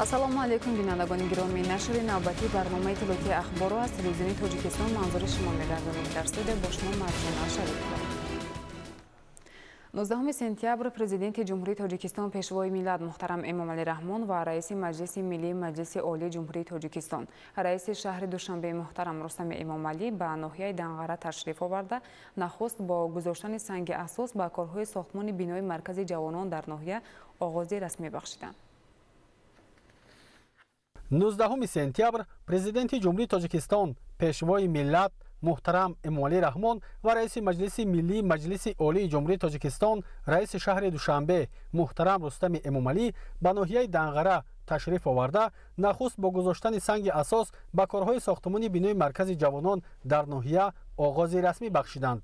ассалому алайкум бинандагони гиромӣ. нашри навбатӣ барномаи иттилоъоти ахборо аз телевизиони тоҷикистон манзури шумо мегардонем. дар студия бо шумо Марҷина Шарипова. 19 сентябр президенти ҷумҳурии тоҷикистон пешвои миллат муҳтарам Эмомалӣ Раҳмон ва раиси маҷлиси миллии маҷлиси олии ҷумҳурии тоҷикистон раиси шаҳри Душанбе муҳтарам Рустами Эмомалӣ ба ноҳияи Данғара ташриф оварда нахуст бо гузоштани санги асос ба корҳои сохтмони бинои маркази ҷавонон дар ноҳия оғози расмӣ бахшиданд. 19 сентябр президенти ҷумҳурии тоҷикистон пешвои миллат муҳтарам Эмомалӣ Раҳмон ва раиси маҷлиси миллии маҷлиси олии ҷумҳурии тоҷикистон раиси шаҳри Душанбе муҳтарам Рустами Эмомалӣ ба ноҳияи Данғара ташриф оварда нахуст бо гузоштани санги асос ба корҳои сохтмони бинои маркази ҷавонон дар ноҳия оғози расмӣ бахшиданд.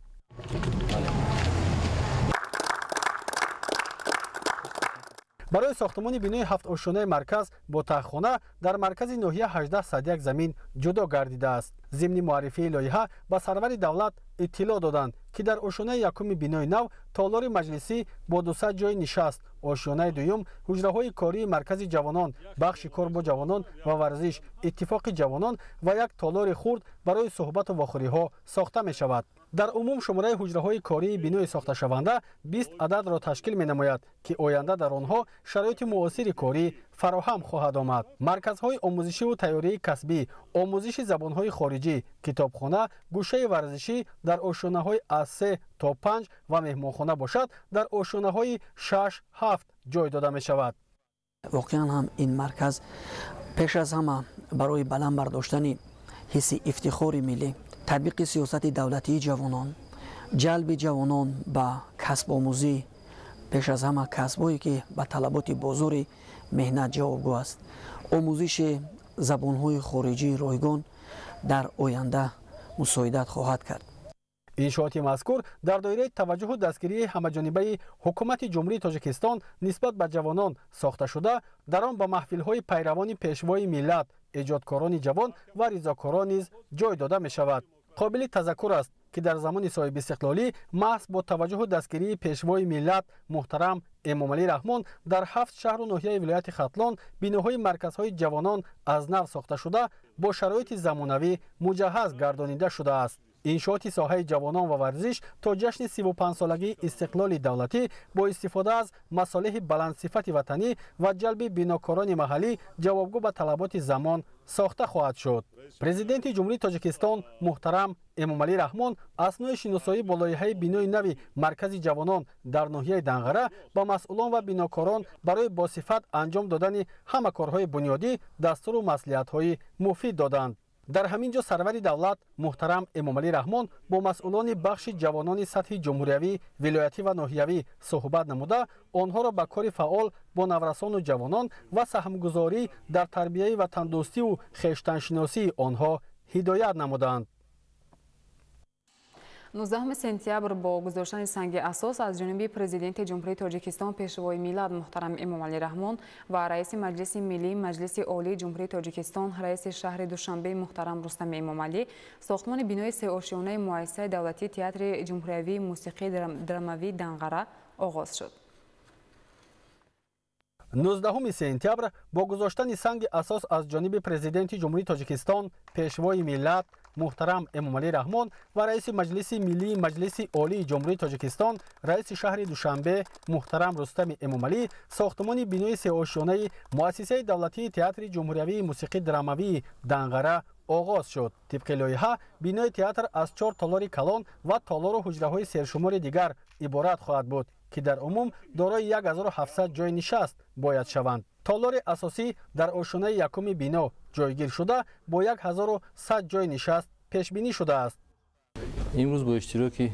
барои сохтмони бинои 7 ошонаи марказ бо таххона дар маркази ноҳия 18 садяк замин ҷудо гардидааст. зимни муаррифии лоиҳа ба сарвари давлат иттилоъ доданд ки дар ошонаи якуми бинои нав толори маҷлисӣ бо 200 ҷои нишаст, ошонаи дуюм ҳуҷраҳои кории маркази ҷавонон, бахши кор бо ҷавонон ва варзиш, иттифоқи ҷавонон ва як толори хурд барои суҳбату вохӯриҳо сохта мешавад. дар умум шумораи ҳуҷраҳои кории бинои сохташаванда 20 ададро ташкил менамояд ки оянда дар онҳо шароити муосири корӣ фароҳам хоҳад омад. марказҳои омӯзишиву тайёрии касбӣ, омӯзиши забонҳои хориҷӣ, китобхона, гӯшаи варзишӣ дар ошонаҳои аз 3 то 5 ва меҳмонхона бошад дар ошонаҳои 6-7 ҷой дода мешавад. воқеан ҳам ин марказ пеш аз ҳама барои баланд бардоштани ҳисси ифтихори миллӣ, татбиқи сиёсати давлатии ҷавонон, ҷалби ҷавонон ба касбомӯзӣ, пеш аз ҳама касбое ки ба талаботи бозори меҳнат ҷавобгӯ аст, омӯзиши забонҳои хориҷии ройгон дар оянда мусоидат хоҳад кард. иншооти мазкур дар доираи таваҷҷуҳу дастгирии ҳамаҷонибаи ҳукумати ҷумҳурии тоҷикистон нисбат ба ҷавонон сохта шуда, дар он ба маҳфилҳои пайравони пешвои миллат, эҷодкорони ҷавон ва ризокорон низ ҷой дода мешавад. қобили тазаккур аст ки дар замони соҳибистиқлолӣ маҳз бо таваҷҷуҳу дастгирии пешвои миллат муҳтарам Эмомалӣ Раҳмон дар 7 шаҳру ноҳияи вилояти Хатлон биноҳои марказҳои ҷавонон аз нав сохта шуда бо шароити замонавӣ муҷаҳҳаз гардонида шудааст. иншооти соҳаи ҷавонон ва варзиш то ҷашни 35-солагии истиқлоли давлатӣ бо истифода аз масолиҳи баландсифати ватанӣ ва ҷалби бинокорони маҳаллӣ ҷавобгӯ ба талаботи замон сохта хоҳад шуд. президенти ҷумҳурии тоҷикистон муҳтарам Эмомалӣ Раҳмон аснои шиносоӣ бо лоиҳаи бинои нави маркази ҷавонон дар ноҳияи Данғара ба масъулон ва бинокорон барои босифат анҷом додани ҳама корҳои бунёдӣ дастуру маслиҳатҳои муфид доданд. дар ҳамин ҷо сарвари давлат муҳтарам Эмомалӣ Раҳмон бо масъулони бахши ҷавонони сатҳи ҷумҳуриявӣ, вилоятӣ ва ноҳиявӣ суҳбат намуда, онҳоро ба кори фаъол бо наврасону ҷавонон ва саҳмгузорӣ дар тарбияи ватандӯстиву хештаншиносии онҳо ҳидоят намуданд. 19 сентябр бо гузоштани санги асос аз ҷониби президенти ҷумҳурии тоҷикистон пешвои миллат муҳтарам Эмомалӣ Раҳмон ва раиси маҷлиси миллии маҷлиси олии ҷумҳурии тоҷикистон раиси шаҳри Душанбе муҳтарам Рустами Эмомалӣ сохтмони бинои сеошёнаи муассисаи давлатии театри ҷумҳуриявии мусиқии драмавии Данғара оғоз шуд. 19 сентябр бо гузоштани санги асос аз ҷониби президенти ҷумҳурии тоҷикистон пешвои миллат муҳтарам Эмомалӣ Раҳмон ва раиси маҷлиси миллии маҷлиси олии ҷумҳурии тоҷикистон раиси шаҳри Душанбе муҳтарам Рустами Эмомалӣ сохтмони бинои сеошёнаи муассисаи давлатии театри ҷумҳуриявии мусиқии драмавии Данғара оғоз шуд. тибқи лоиҳа бинои театр аз 4 толори калон ва толору ҳуҷраҳои сершумори дигар иборат хоҳад буд ки дар умум дорои 1700 ҷои нишаст бояд шаванд. толори асосӣ дар ошонаи якуми бино ҷойгир шуда бо 1100 ҷои нишаст пешбинӣ шудааст. имрӯз бо иштироки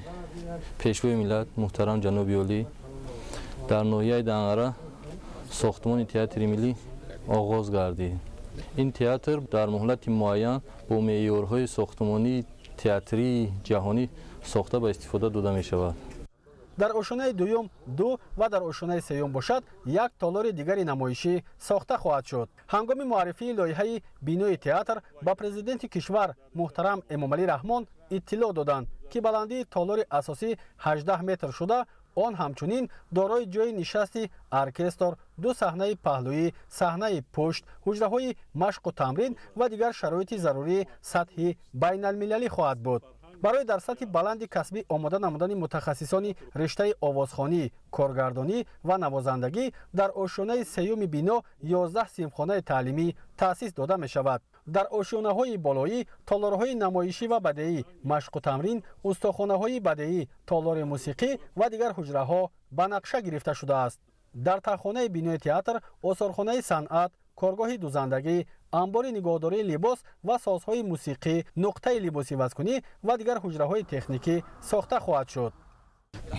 пешвои миллат муҳтарам ҷаноби олӣ дар ноҳияи Данғара сохтмони театри миллӣ оғоз гардид. ин театр дар муҳлати муайян бо меъёрҳои сохтмонии театрии ҷаҳонӣ сохта ба истифода дода мешавад. дар ошонаи дуюм 2 ва дар ошонаи сеюм бошад 1 толори дигари намоишӣ сохта хоҳад шуд. ҳангоми муаррифии лоиҳаи бинои театр ба президенти кишвар муҳтарам Эмомалӣ Раҳмон иттилоъ доданд ки баландии толори асосӣ 18 метр шуда آن همچنین دارای جای نشستی ارکستر، دو صحنه پهلویی، صحنه پشت، حجره‌های مشق و تمرین و دیگر شرایط ضروری سطحی بین المللی خواهد بود. برای در سطح بلند کسبی آماده نمودن متخصصان رشته آوازخوانی، کارگردانی و نوازندگی در آشیانه سیوم بینا 11 سیمخانه تعلیمی تأسیس داده می شود. در آشیانه‌های بالایی تالارهای نمایشی و بدیعی، مشق و تمرین، استخوان‌های بدیعی، تالار موسیقی و دیگر حجره‌ها به نقشه گرفته شده است. در تخانه بینای تئاتر، آثارخانه صنعت، کارگاه دوزندگی، انبار نگهداری لباس و سازهای موسیقی، نقطه لباسی وزکنی و دیگر حجره‌های تکنیکی ساخته خواهد شد.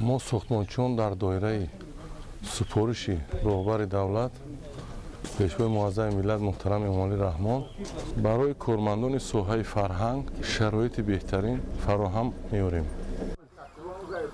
ما ساختمانچیان در دایره سپارش راهبر دولت پیشوای معظم ملت محترم امامعلی رحمان برای کارمندان ساحه فرهنگ شرایط بهترین فراهم می‌آوریم.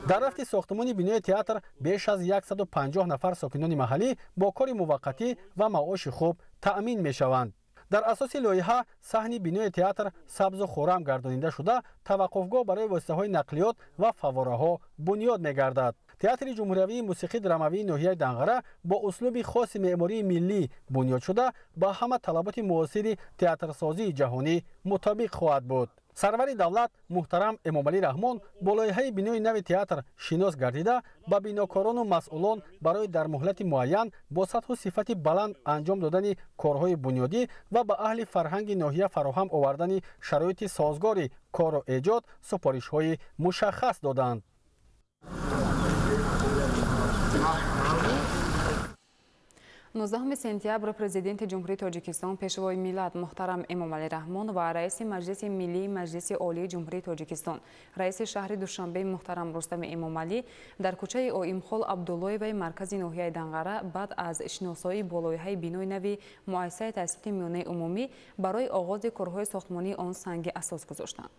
در رفت ساختمان بینای تئاتر بیش از 150 نفر ساکنان محلی با کار موقتی و معاش خوب تأمین می‌شوند. در اساس لایحه صحن بینای تئاتر سبز و خرم گردانیده شده، توقفگاه برای واسطه‌های نقلیات و فواره‌ها بنیاد می‌گردد. تئاتر جمهوری موسیقی دراموی ناحیه دنغره با اسلوب خاص معماری ملی بنیاد شده با همه طلبات معاصر تئاترسازی جهانی مطابق خواهد بود. سرور دولت محترم امامعلی رحمان با لایحه بینای نو تئاتر شناس گردیده به بیناکاران و مسئولان برای در مهلت معین با سطح و صفت بلند انجام دادن کارهای بنیادی و به اهل فرهنگ ناحیه فراهم آوردن شرایط سازگار کار و ایجاد سفارش‌های مشخص دادند. 19 سپتامبر پرزیدنت جمهوری تاجیکستان پیشوای ملت محترم امامعلی رحمان و رئیس مجلس ملی مجلس عالی جمهوری تاجیکستان رئیس شهر دوشنبه محترم رستم امامعلی در کوچه اویمخول عبداللهی مرکز ناحیه دنغره بعد از شناسایی با لایحه بینای نو مؤسسه تأسیسات میانه عمومی برای آغاز کارهای ساختمانی آن سنگ اساس گذاشتند.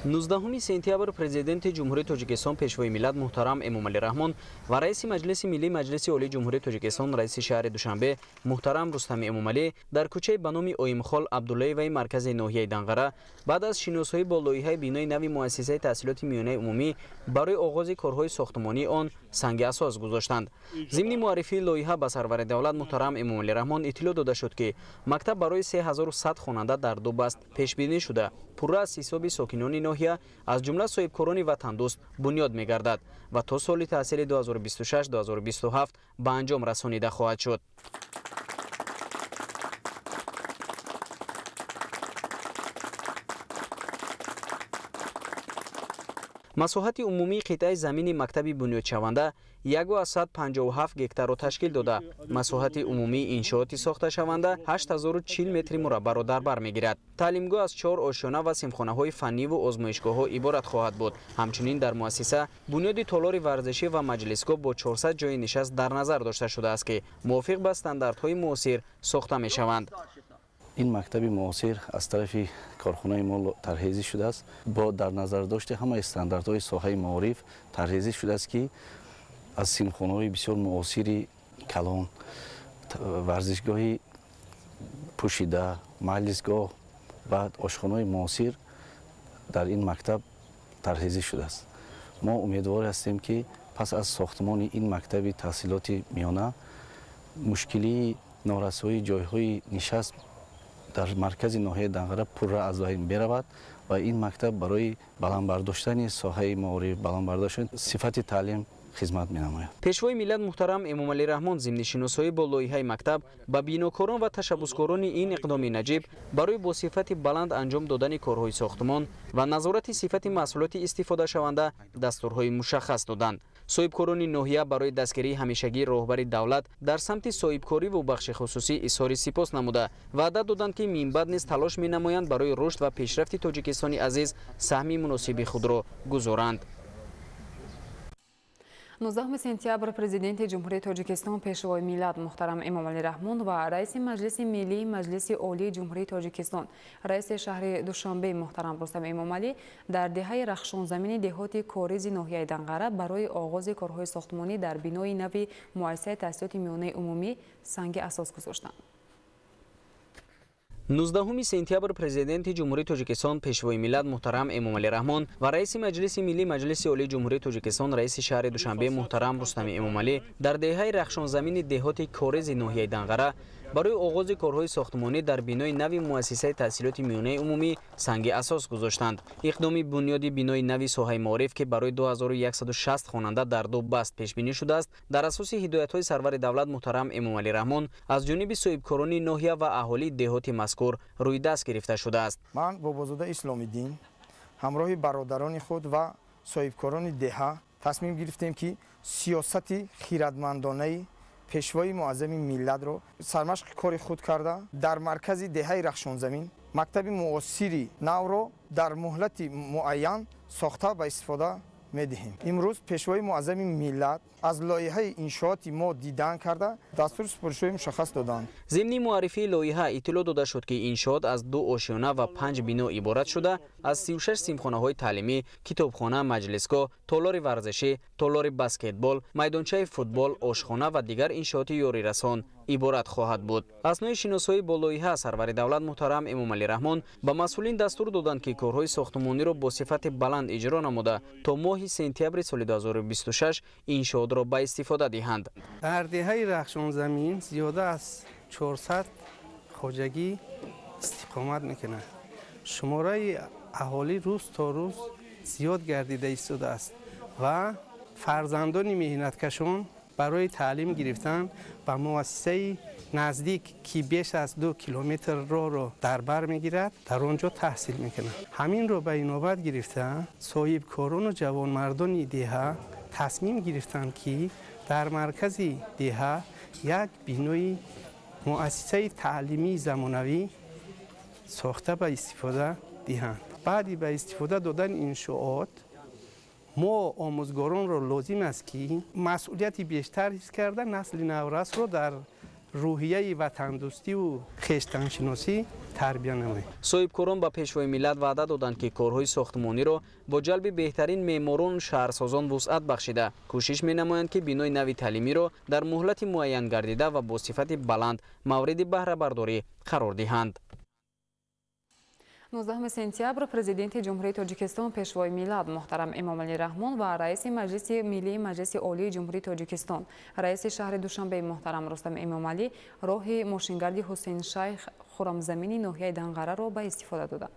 19 سپتامبر پرزیدنت جمهوری تاجیکستان پیشوای ملت محترم امامعلی رحمان و رئیس مجلس ملی مجلس عالی جمهوری تاجیکستان رئیس شهر دوشنبه محترم رستم امامعلی در کوچه به نام اویمخول عبداللهی و مرکز ناحیه دنغره بعد از شناسایی با لایحه بینای نو مؤسسه تحصیلات میانه عمومی برای آغاز کارهای ساختمانی آن سنگ اساس گذاشتند. ضمن معرفی لایحه به سرور دولت محترم امامعلی رحمان اطلاع داده شد که مکتب برای 3100 خواننده در دو بست پیش بینی شده پورا از حساب ساکنان ناحیه از جمله صاحبکاران وطن دوست بنیاد می‌گردد و تا سال تحصیل 2026-2027 به انجام رسانیده خواهد شد. مساحت عمومی قطعه زمین مکتب بنیاد شونده 157 گکتار را تشکیل داده. مساحت عمومی انشاءات ساخته شونده 8040 متر مربع را در بر میگیرد. تعلیمگاه از 4 آشیانه و سیمخانه‌های فنی و آزمایشگاه‌ها عبارت خواهد بود. همچنین در مؤسسه بنیاد تالار ورزشی و مجلسگاه با 400 جای نشست در نظر داشته شده است که موافق به استانداردهای معاصر ساخته می‌شوند. این مکتب معاصر از طرف کارخانه ما طرحریزی شده است با در نظر داشته همه استانداردهای ساحه معارف طرحریزی شده است که از سیمخانه‌های بسیار معاصر کلان، ورزشگاهی پوشیده، مجلسگاه و آشخانه‌های معاصر در این مکتب طرحریزی شده است. ما امیدوار هستیم که پس از ساختمان این مکتب تحصیلات میانه مشکلی نارسایی جایهای نشست در مرکز ناحیه دنغره پر از بین برود و این مکتب برای بلندبرداشتن ساحه معارف، بلندبرداشتن صفت تعلیم خدمت می‌نماید. پیشوای ملت محترم امامعلی رحمان ضمن شناسایی با لایحه مکتب به بیناکاران و تشبثکاران این اقدام نجیب برای با صفت بلند انجام دادن کارهای ساختمان و نظارت صفت محصولات استفاده شونده دستورهای مشخص دادند. صاحبکاران ناحیه برای دستگیری همیشگی راهبر دولت در سمت صاحبکاری و بخش خصوصی اظهار سپاس نموده وعده دادند که من بعد نیز تلاش می‌نمایند برای رشد و پیشرفت تاجیکستان عزیز سهم مناسب خود را گذارند. 19 سپتامبر پرزیدنت جمهوری تاجیکستان پیشوای ملت محترم امامعلی رحمان و رئیس مجلس ملی مجلس عالی جمهوری تاجیکستان رئیس شهر دوشنبه محترم رستم امامعلی در دهه رخشان زمین دهات کاریز ناحیه دنغره برای آغاز کارهای ساختمانی در بینای نو مؤسسه تأسیسات میانه عمومی سنگ اساس گذاشتند. 19 سپتامبر پرزیدنت جمهوری تاجیکستان پیشوای ملت محترم امامعلی رحمان و رئیس مجلس ملی مجلس عالی جمهوری تاجیکستان رئیس شهر دوشنبه محترم رستم امامعلی در دهه رخشان زمین دهات کارز ناحیه دنقره برای آغاز کارهای ساختمانی در بنای نوی مؤسسه تحصیلات میانه عمومی سنگ اساس گذاشتند. اقدام بنیادی بنای نوی ساحه معارف که برای 2160 خواننده در 2 بست پیش بینی شده است، در اساس هدایت‌های سرور دولت محترم امامعلی رحمان از جانب صاحبکاران ناحیه و اهالی دهات مذکور روی دست گرفته شده است. من بابازاده اسلامی‌دین همراه برادران خود و صاحبکاران دهه تصمیم گرفتیم که سیاست خیرتمندانه پیشوای معظم ملت رو سرمشق کار خود کرده در مرکز دهه رخشان زمین مکتب معاصری نو رو در مهلت معین ساخته و استفاده می‌دهیم. امروز پیشوای معظم ملت از لایحه انشاءات ما دیدن کرده دستور سپارش‌های مشخص دادند. ضمن معرفی لایحه اطلاع داده شد که انشاءات از 2 آشیانه و 5 بنا عبارت شده از 36 سیمخانه‌های تعلیمی، کتابخانه، مجلسگاه، تالار ورزشی، تالار بسکتبال، میدانچه فوتبال، آشخانه و دیگر انشاءات یاری رسان عبارت خواهد بود. اثنای شناسایی با لایحه سرور دولت محترم امامعلی رحمان به مسئولین دستور دادند که کارهای ساختمانی را با صفت بلند اجرا نموده تا ماه سپتامبر سال 2026 انشاءات را به استفاده دهند. در دهه رخشان زمین زیاده از 400 خواجگی استقامت میکنند. شماره اهالی روز تا روز زیاد گردیده ایستاده است و فرزندان مهنتکشان برای تعلیم گرفتن به مؤسسه نزدیک که بیش از 2 کیلومتر را در بر میگیرد در آنجا تحصیل میکنند. همین را به اینابت گرفتن صاحبکاران و جوانمردان دهه تصمیم گرفتند که در مرکز دهه یک بنای مؤسسه تعلیمی زمانوی ساخته به استفاده دهند. بعدی به استفاده دادن انشاءات ما آموزگاران را لازم است که مسئولیتی بیشتر حس کرده نسل نورس را در روحیه وطن دوستی و خویشتن شناسی تربیت نماییم. صاحبکاران به پیشوای ملت وعده دادند که کارهای ساختمانی را با جلب بهترین معماران شهرسازان وسعت بخشیده کوشش می‌نمایند که بنای نوی تعلیمی را در مهلت معین گردیده و با صفت بلند مورد بهره برداری قرار دهند. 19 سپتامبر پرزیدنت جمهوری تاجیکستان پیشوای ملت محترم امامعلی رحمان و رئیس مجلس ملی مجلس عالی جمهوری تاجیکستان رئیس شهر دوشنبه محترم رستم امامعلی راه ماشینگردی حسین شیخ خرمزمین ناحیه دنقره را به استفاده دادند.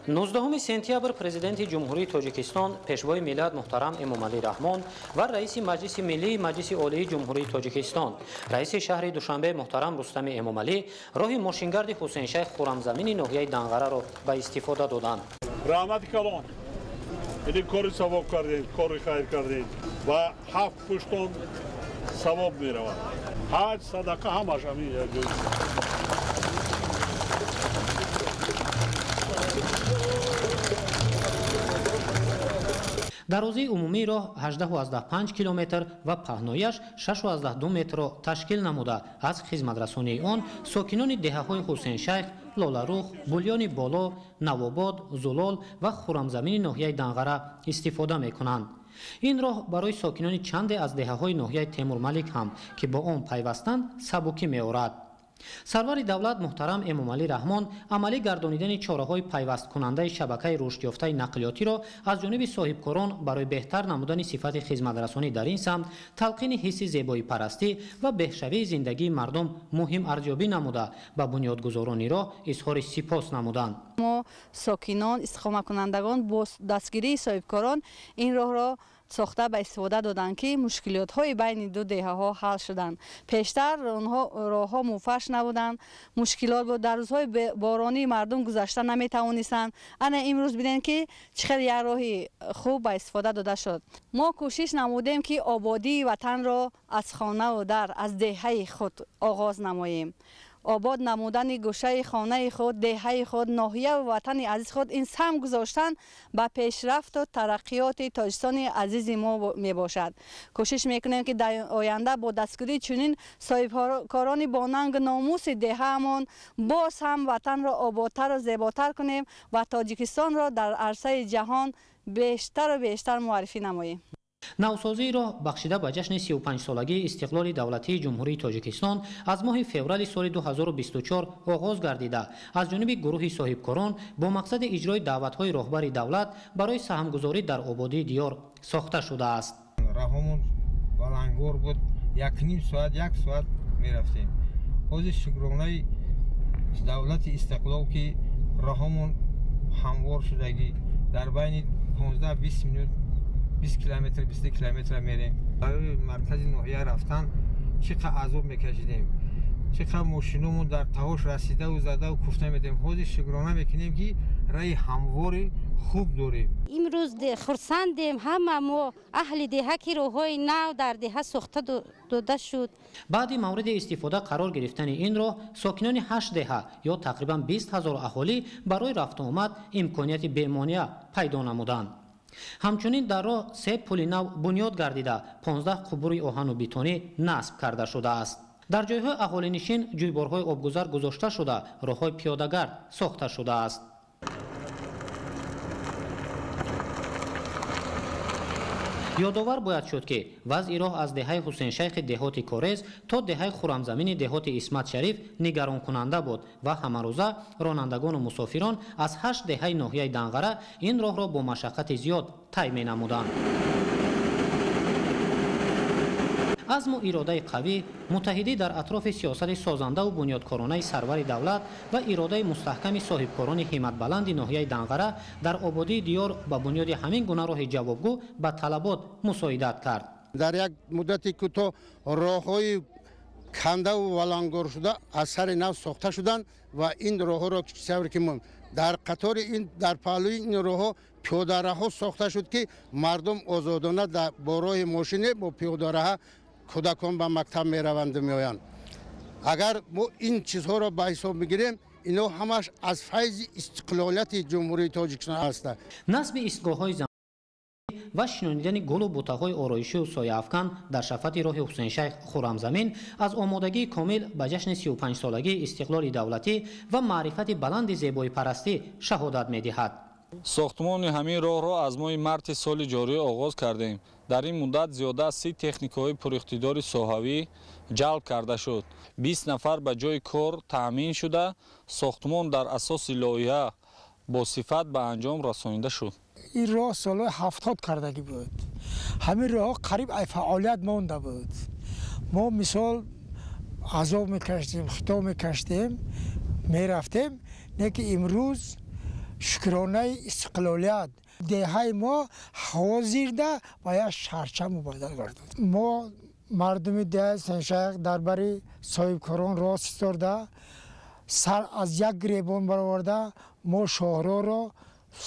19 سپتامبر پرزیدنت جمهوری تاجیکستان پیشوای ملت محترم امامعلی رحمان و رئیس مجلس ملی مجلس عالی جمهوری تاجیکستان رئیس شهر دوشنبه محترم رستم امامعلی راه ماشینگرد حسین شیخ خرمزمین ناحیه دنقره را به استفاده دادند. رحمت کلان این کار ثواب کردید، کار خیر کردید و 7 پشتون ثواب می‌رود. حج صدقه همش همین درازی عمومی راه 18.5 کیلومتر و پهنایش 6.2 متر را تشکیل نموده از خدمترسانی آن ساکنان دهه‌های حسین شیخ، لاله‌رخ، بولیان بالا، نوآباد، زلال و خرمزمین ناحیه دنقره استفاده می‌کنند. این راه برای ساکنان چند از دهه‌های ناحیه تیمورملک هم که با آن پیوستند سبکی می‌آورد. سرور دولت محترم امامعلی رحمان عملی گردانیدن چاره‌های پیوست کننده شبکه رشد یافته نقلیاتی را از جانب صاحبکاران برای بهتر نمودن صفت خدمترسانی در این سمت تلقین حس زیبایی پرستی و بهشوی زندگی مردم مهم ارزیابی نموده به بنیادگذاران را اظهار سپاس نمودند. ما ساکنان استقامت کنندگان با دستگیری صاحبکاران این راه را ساخته به استفاده دادند که مشکلات های بین دو دهه ها حل شدند. پیشتر راه ها موفش نبودند، مشکلات بود، در روزهای بارانی مردم گذشته نمی توانستند. انا امروز ببینید که چقدر یک راه خوب به استفاده داده شد. ما کوشش نمودیم که آبادی وطن را از خانه و در از دهه خود آغاز نماییم. آباد نمودن گوشه خانه خود، دهه خود، ناحیه و وطن عزیز خود این سهم گذاشتن به پیشرفت و ترقیات تاجیکستان عزیز ما می باشد. کوشش میکنیم که در آینده با دستگیری چنین صاحبکاران با ننگ ناموس دهه‌مان باز هم وطن را آبادتر و زیباتر کنیم و تاجیکستان را در عرصه جهان بیشتر و بیشتر معرفی نماییم. навсозии роҳ бахшида ба ҷашни 35 солагии истиқлоли давлатии ҷумҳурии тоҷикистон аз моҳи феврали соли 2024 оғоз гардида аз ҷониби гурӯҳи соҳибкорон бо мақсади иҷрои даъватҳои роҳбари давлат барои саҳмгузорӣ дар ободии диёр сохта шудааст. раҳомон балангор буд, 1.5 соат 1 соат мерафтем. ҳозир шукронаи давлати истиқлол ки раҳомон ҳамвор шудагӣ дар байни 15-20 минут 20 километр 20 километр мерем. барои маркази ноҳия рафтан чӣ қадр азоб мекашидем, чӣ қадр мошиномон дар тавош расидаву задаву куфта медем. ҳозир шукрона мекунем ки раи ҳамвори хуб дорем. имрӯз хурсандем ҳама мо аҳли деҳа ки роҳҳои нав дар деҳа сохта дода шуд. баъди мавриди истифода қарор гирифтани ин роҳ сокинони 8 деҳа ё тақрибан 20 000 аҳолӣ барои рафтуомад имконияти бемонеа пайдо намуданд. ҳамчунин дар роҳ 3 пули нав бунёд гардида 15 қубури оҳану бетонӣ насб карда шудааст. дар ҷойҳои аҳолинишин ҷӯйборҳои обгузар гузошта шуда роҳҳои пиёдагард сохта шудааст. ёдовар бояд шуд ки вазъи роҳ аз деҳаи ҳусейншайхи деҳоти корез то деҳаи хуррамзамини деҳоти исмат шариф нигаронкунанда буд ва ҳамарӯза ронандагону мусофирон аз 8 деҳаи ноҳияи Данғара ин роҳро бо машаққати зиёд тай менамуданд. азму иродаи қавӣ муттаҳидӣ дар атрофи сиёсати созандаву бунёдкоронаи сарвари давлат ва иродаи мустаҳками соҳибкорони ҳиматбаланди ноҳияи Данғара дар ободии диёр ба бунёди ҳамин гуна роҳи ҷавобгӯ ба талабот мусоидат кард. дар як муддати кӯтоҳ роҳҳои кандаву валангоршуда аз сари нав сохта шуданд ва ин роҳҳоро савр ки дар қатори ин дар паҳлӯи ин роҳҳо пиёдараҳо сохта шуд ки мардум озодона бо роҳи мошине бо пиёдараҳа кӯдакон ба мактаб мераванду меоянд. агар мо ин чизҳоро ба ҳисоб бигирем ино ҳамаш аз файзи истиқлолияти ҷумҳурии тоҷикистон аст. насби истгоҳҳои ва шинонидани гулу бутаҳои ороишию сояафкан дар шафати роҳи ҳусейншайх хуррамзамин аз омодагии комил ба ҷашни 35 солагии истиқлоли давлатӣ ва маърифати баланди зебоипарастӣ шаҳодат медиҳад. сохтмони ҳамин роҳро аз моҳи марти соли ҷорӣ оғоз кардем. дар ин муддат зиёда аз 30 техникаҳои пуриқтидори соҳавӣ ҷалб карда шуд. 20 нафар ба ҷои кор таъмин шуда сохтмон дар асоси лоиҳа бо сифат ба анҷом расонида шуд. ин роҳ солҳои 70 кардагӣ буд. ҳамин роҳҳо қариб ай фаъолият монда буд. мо мисол азоб мекаштем, хитоб мекаштем, мерафтем, не ки имрӯз шукронаи истиқлолият деҳаи мо ҳозирда ба як шарча мубаддал гардид. мо мардуми деҳаи ҳусейншайх дар бари соҳибкорон рост исторда сар аз як гиребон бароварда мо шоҳроҳро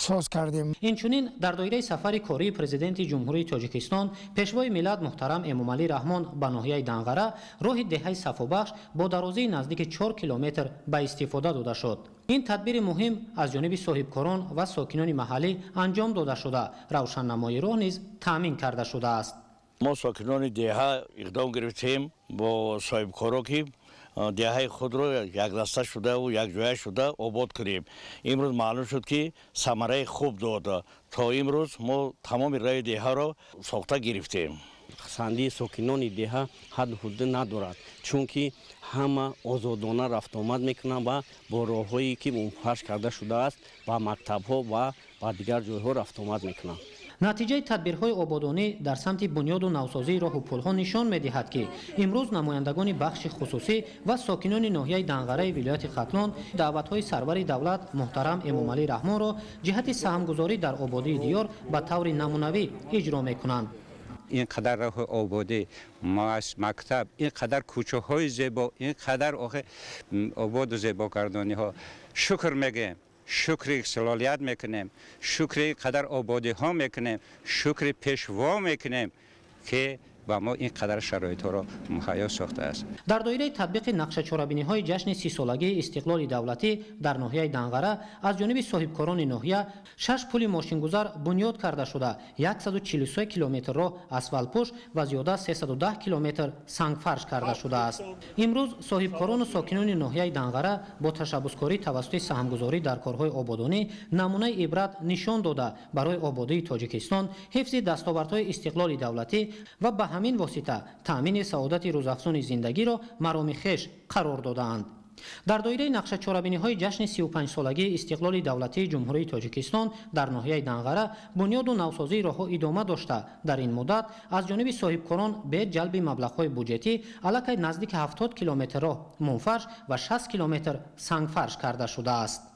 соз кардем. инчунин дар доираи сафари кории президенти ҷумҳурии тоҷикистон пешвои миллат муҳтарам эмомалӣ раҳмон ба ноҳияи Данғара роҳи деҳаи сафобахш бо дарозии наздики 4 километр ба истифода дода шуд. ин тадбири муҳим аз ҷониби соҳибкорон ва сокинони маҳаллӣ анҷом дода шуда равшаннамои роҳ низ таъмин карда шудааст. мо сокинони деҳа иқдом гирифтем бо соҳибкоро ки деҳаи худро якдаста шудаву якҷоя шуда обод кунем. имрӯз маълум шуд ки самараи хуб дод. то имрӯз мо тамоми раи деҳаро сохта гирифтем. писандии сокинони деҳа ҳадду ҳудуд надорад, чунки ҳама озодона рафтуомад мекунанд ва бо роҳҳое ки мунфарш карда шудааст ба мактабҳо ва ба дигар ҷойҳо рафтуомад мекунанд. натиҷаи тадбирҳои ободонӣ дар самти бунёду навсозии роҳу пулҳо нишон медиҳад ки имрӯз намояндагони бахши хусусӣ ва сокинони ноҳияи Данғараи вилояти Хатлон даъватҳои сарвари давлат муҳтарам Эмомалӣ Раҳмонро ҷиҳати саҳмгузорӣ дар ободии диёр ба таври намунавӣ иҷро мекунанд. ин қадар роҳи ободӣ, мактаб, ин қадар кӯчаҳои зебо, ин қадар ободу зебогардониҳо шукр мегӯем. шукри салолият мекунем, шукри қадар ободиҳо мекунем, шукри пешво мекунем ки با ما این قدر شرایط ها را مهیا ساخته است. در دایره تطبیق نقشه‌چاربینی‌های جشن 30 سالگی استقلال دولتی در ناحیه دنغره از جانب صاحبکاران ناحیه 6 پل ماشینگذار بنیاد کرده شده 143 کیلومتر را اسفالت‌پوش و زیاده 310 کیلومتر سنگ فرش کرده شده است. امروز صاحبکاران و ساکنان ناحیه دنغره با تشبثکاری توسط سهامگذاری در کارهای آبادانی نمونه عبرت نشان داده برای آبادی تاجیکستان، حفظ دستاوردهای استقلال دولتی و به همین واسطه تأمین سعادت روزافزون زندگی را مرام خویش قرار دادند. در دایره نقشه‌چاربینی‌های جشن 35 سالگی استقلال دولتی جمهوری تاجیکستان در ناحیه دنغره بنیاد و نوسازی راه‌ها ادامه داشته در این مدت از جانب صاحبکاران به جلب مبلغ‌های بودجتی علاقه نزدیک 70 کیلومتر راه منفرش و 60 کیلومتر سنگفرش کرده شده است.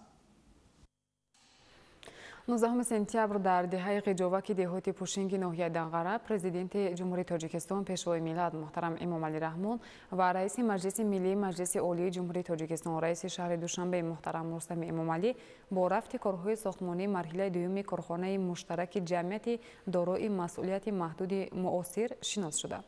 19 سپتامبر در دهه قجاوک دهات پوشنگ ناحیه دنغره پرزیدنت جمهوری تاجیکستان پیشوای ملت محترم امامعلی رحمان و رئیس مجلس ملی مجلس عالی جمهوری تاجیکستان رئیس شهر دوشنبه محترم رستم امامعلی با رفت کارهای ساختمانی مرحله دوم کارخانه مشترک جمعیت دارای مسئولیت محدود معاصر شناس شدند.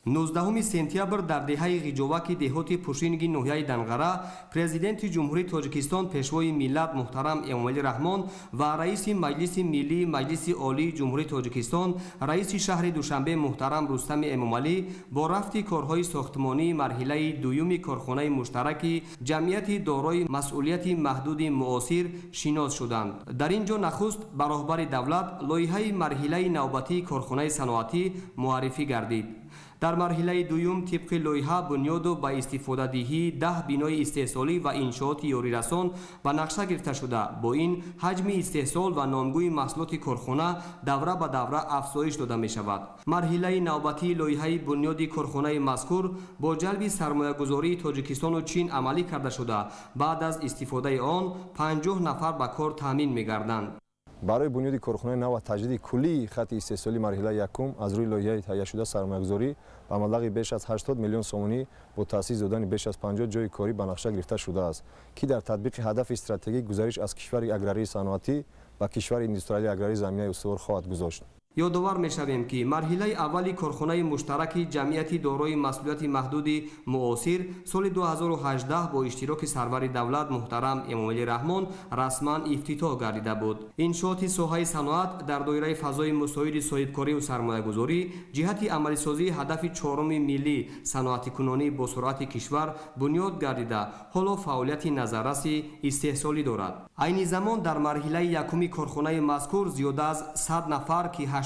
19 سپتامبر در دهه قجاوک دهات پوشنگ ناحیه دنغره پرزیدنت جمهوری تاجیکستان پیشوای ملت محترم امامعلی رحمان و رئیس مجلس ملی مجلس عالی جمهوری تاجیکستان رئیس شهر دوشنبه محترم رستم امامعلی با رفت کارهای ساختمانی مرحله دوم کارخانه مشترک جمعیت دارای مسئولیت محدود معاصر شناس شدند. در اینجا نخست به راهبر دولت لایحه مرحله نوبتی کارخانه صنعتی معرفی گردید. در مرحله دوم طبق لایحه بنیاد و به استفاده دهی 10 بینای استحصالی و انشاءات یاری رسان به نقشه گرفته شده. با این حجم استحصال و نامگوی محصولات کارخانه دوره به دوره افزایش داده می شود. مرحله نوبتی لایحه بنیاد کارخانه مذکور با جلب سرمایه گذاری تاجیکستان و چین عملی کرده شده. بعد از استفاده آن 50 نفر به کار تامین می گردند. برای بنیاد کارخانه نو و تجدید کلی خط استحصالی مرحله یکم از روی لایحه تهیه شده سرمایه‌گذاری به مبلغ بیش از 80 میلیون سومانی با تأسیس دادن بیش از 50 جای کاری به نقشه گرفته شده است که در تطبیق هدف استراتژیک گزارش از کشور اگراری صنعتی و کشور اندستریالی اگراری زمینه استوار خواهد گذاشت. یادآور می‌شویم که مرحله اولی کارخانه مشترک جمعیت دارای مسئولیت محدود معاصر سال 2018 با اشتراک سرور دولت محترم امامعلی رحمان رسما افتتاح گردیده بود. انشاءات ساحه صنعت در دایره فضای مساعد صاحبکاری و سرمایه‌گذاری جهت عملی سازی هدف چهارم ملی صنعتی کنونی با سرعت کشور بنیاد گردیده حالا فعالیت نظررس استحصالی دارد. عین زمان در مرحله یکم کارخانه مذکور زیاده از 100 نفر که 80%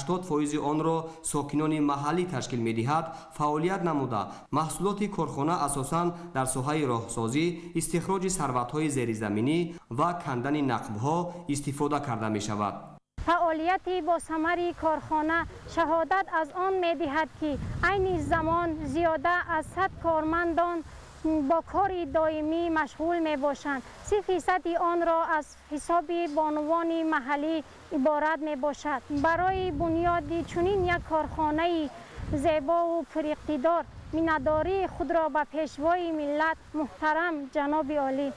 آن را ساکنان محلی تشکیل می‌دهد فعالیت نموده. محصولات کارخانه اساساً در ساحه راهسازی، استخراج ثروت‌های زیرزمینی و کندن نقب‌ها استفاده کرده می‌شود. فعالیت با ثمر کارخانه شهادت از آن می‌دهد که عین زمان زیاده از 100 کارمندان با کار دائمی مشغول می باشند. 30% آن را از حساب بانوان محلی عبارت می باشد. برای بنیاد چنین یک کارخانه زیبا و پراقتدار مینه‌داری خود را به پیشوای ملت محترم جناب عالی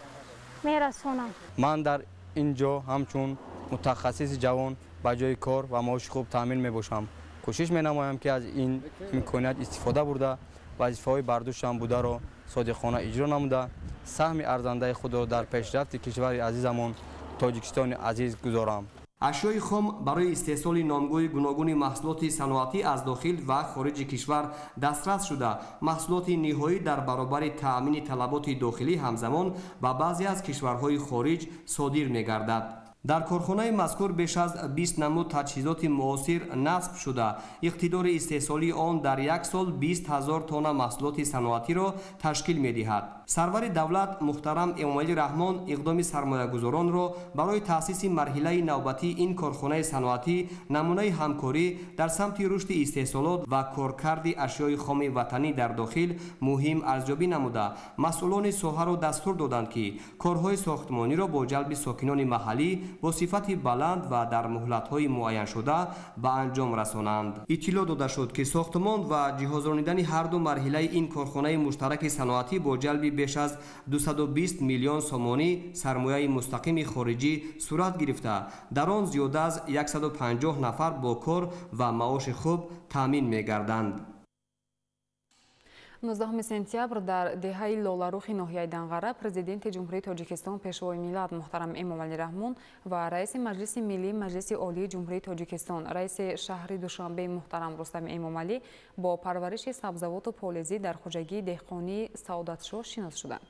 می رسانم. من در اینجا همچون متخصص جوان به جای کار و معاش خوب تامین می باشم. کوشش می نمایم که از این امکانات استفاده برده وظیفه‌های برداشتم بوده را صادقانه اجرا نموده سهم ارزنده خود را در پیشرفت کشور عزیزمان تاجیکستان عزیز گذارم. اشیای خام برای استحصال نامگوی گوناگون محصولات صنعتی از داخل و خارج کشور دسترس شده. محصولات نهایی در برابر تأمین طلبات داخلی همزمان به بعضی از کشورهای خارج صادر می‌گردد. در کارخانه مذکور بیش از 20 نمود تجهیزات معاصر نصب شده. اقتدار استحصالی آن در یک سال 20,000 تن محصولات صنعتی را تشکیل می‌دهد. سرور دولت محترم امامعلی رحمان اقدام سرمایه‌گذاران را برای تأسیس مرحله نوبتی این کارخانه صنعتی نمونه همکاری در سمت رشد استحصالات و کارکرد اشیای خام وطنی در داخل مهم ارزیابی نموده. مسئولان ساحه را دستور دادند که کارهای ساختمانی را با جلب ساکنان محلی با صفت بلند و در مهلت‌های معین شده به انجام رسانند. اطلاع داده شد که ساختمان و جهازرانیدن هر دو مرحله این کارخانه مشترک صنعتی با جلب بیش از 220 میلیون سومانی سرمایه مستقیم خارجی صورت گرفته، در آن زیاده از 150 نفر با کار و معاش خوب تامین می‌گردند. 19 سپتامبر در دهه لالارخی ناحیه دنغره پرزیدنت جمهوری تاجیکستان پیشوای ملت محترم امامعلی رحمون و رئیس مجلس ملی مجلس عالی جمهوری تاجیکستان رئیس شهر دوشنبه محترم رستم امامعلی با پرورش سبزوات و پالزی در خواجگی دهقانی سعادتشاه شناس شدند.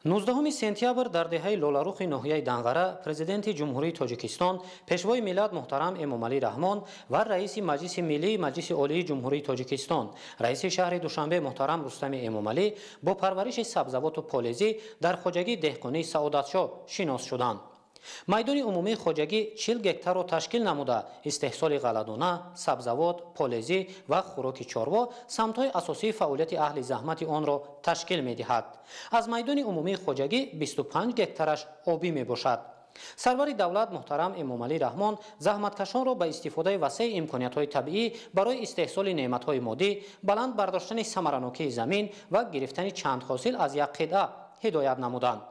19 سپتامبر در دهه لالارخ ناحیه دنغره پرزیدنت جمهوری تاجیکستان پیشوای ملت محترم امامعلی رحمان و رئیس مجلس ملی مجلس عالی جمهوری تاجیکستان رئیس شهر دوشنبه محترم رستم امامعلی با پرورش سبزوات و پالزی در خواجگی دهقانی سعادتشاه شناس شدند. میدان عمومی خواجگی 40 گکتار را تشکیل نموده استحصال غله‌دانه، سبزوات، پالزی و خوراک چاروا سمت‌های اساسی فعالیت اهل زحمت آن را تشکیل می‌دهد. از میدان عمومی خواجگی 25 گکتارش آبی میباشد. سرور دولت محترم امامعلی رحمان زحمتکشان را به استفاده وسیع امکانیت‌های طبیعی برای استحصال نعمت‌های مادی، بلند برداشتن ثمرانوکی زمین و گرفتن چند حاصل از یک قطعه هدایت نمودند.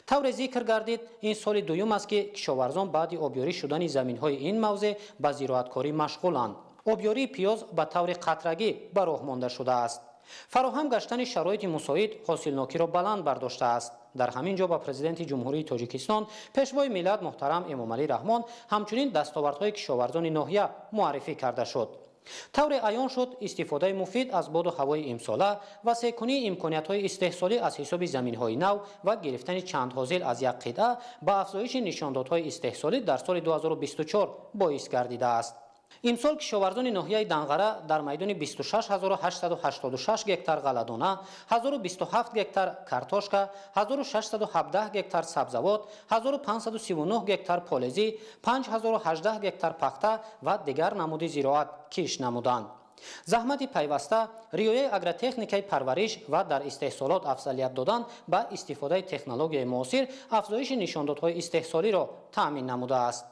طور ذکر گردید این سال دوم است که کشاورزان بعد آبیاری شدن زمین‌های این موضع به زراعتکاری مشغولند. آبیاری پیاز به طور قطرگی به راه مانده شده است. فراهم گشتن شرایط مساعد حاصلناکی را بلند برداشته است. در همین جا با پرزیدنت جمهوری تاجیکستان پیشوای ملت محترم امامعلی رحمان همچنین دستاوردهای کشاورزان ناحیه معرفی کرده شد. طور عیان شد استفاده مفید از باد و هوای امساله، وسیع‌کنی امکانیت‌های استحصالی از حساب زمین‌های نو و گرفتن چند حاصل از یک قطعه به افزایش نشاندادهای استحصالی در سال 2024 باعث گردیده است. امسال کشاورزان ناحیه دنغره در میدان 26886 گکتار غله‌دانه، 1027 گکتار کارتوشکا، 1617 گکتار سبزوات، 1539 گکتار پالزی، 5018 گکتار پخته و دیگر نمود زراعت کش نمودند. زحمت پیوسته، رعایت اگرتکنیکای پرورش و در استحصالات افضلیت دادن به استفاده تکنولوژی معاصر افزایش نشاندادهای استحصالی را تأمین نموده است.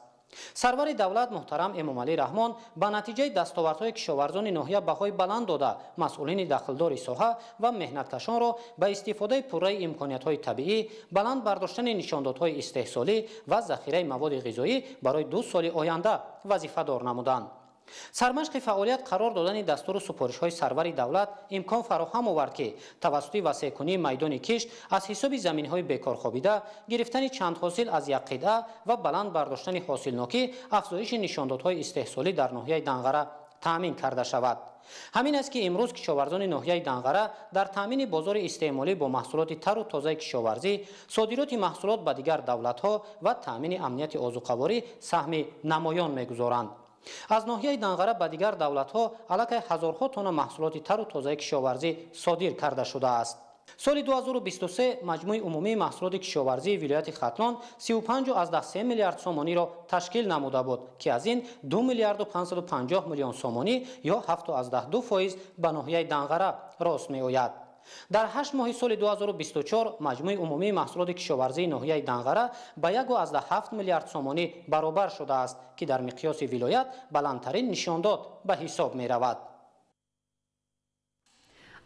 سرور دولت محترم امامعلی رحمان با نتیجه دستاوردهای کشاورزان ناحیه بهای بلند داده مسئولین دخلدار ساحه و مهنتکشان را به استفاده پوره امکانیت‌های طبیعی، بلند برداشتن نشاندادهای استحصالی و ذخیره مواد غذایی برای 2 سال آینده وظیفه دار نمودند. سرمشق فعالیت قرار دادن دستور سپارش‌های سرور دولت امکان فراهم آورد که توسط وسیع‌کنی میدان کشت از حساب زمین‌های بیکار خوابیده، گرفتن چند حاصل از یک قطعه و بلند برداشتن حاصلناکی افزایش نشاندادهای استحصالی در ناحیه دنغره تأمین کرده شود. همین است که امروز کشاورزان ناحیه دنغره در تامین بازار استعمالی با محصولات تر و تازه کشاورزی، صادرات محصولات به دیگر دولت‌ها و تامین امنیت آذوقه‌واری سهم نمایان می‌گذارند. از ناحیه دنغره به دیگر دولت‌ها علاوه هزارها تن محصولات تر و تازه کشاورزی صادر کرده شده است. سال 2023 مجموع عمومی محصولات کشاورزی ولایت ختلان 35.3 میلیارد سومانی را تشکیل نموده بود که از این 2 میلیارد و 550 میلیون سومانی یا 7.2% به ناحیه دنغره راست می‌آید. در 8 ماه سال 2024 مجموع عمومی محصولات کشاورزی ناحیه دنغره به 1.7 میلیارد سومانی برابر شده است که در مقیاس ولایت بلندترین نشانداد به حساب می رود.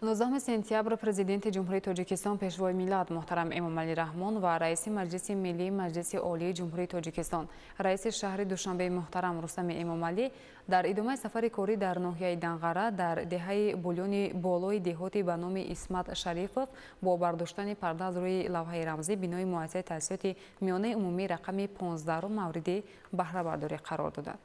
19 سپتامبر پرزیدنت جمهوری تاجیکستان پیشوای ملت محترم امامعلی رحمان و رئیس مجلس ملی مجلس عالی جمهوری تاجیکستان رئیس شهر دوشنبه محترم رستم امامعلی در ادامه سفر کاری در ناحیه دنغره در دهه بولیون بالای دهاتی به نام اسمت شریفов با برداشتن پرده از روی لوحه رمزی بنای مؤسسه تأسیسات میانه عمومی رقم 15 را مورد بهره برداری قرار دادند.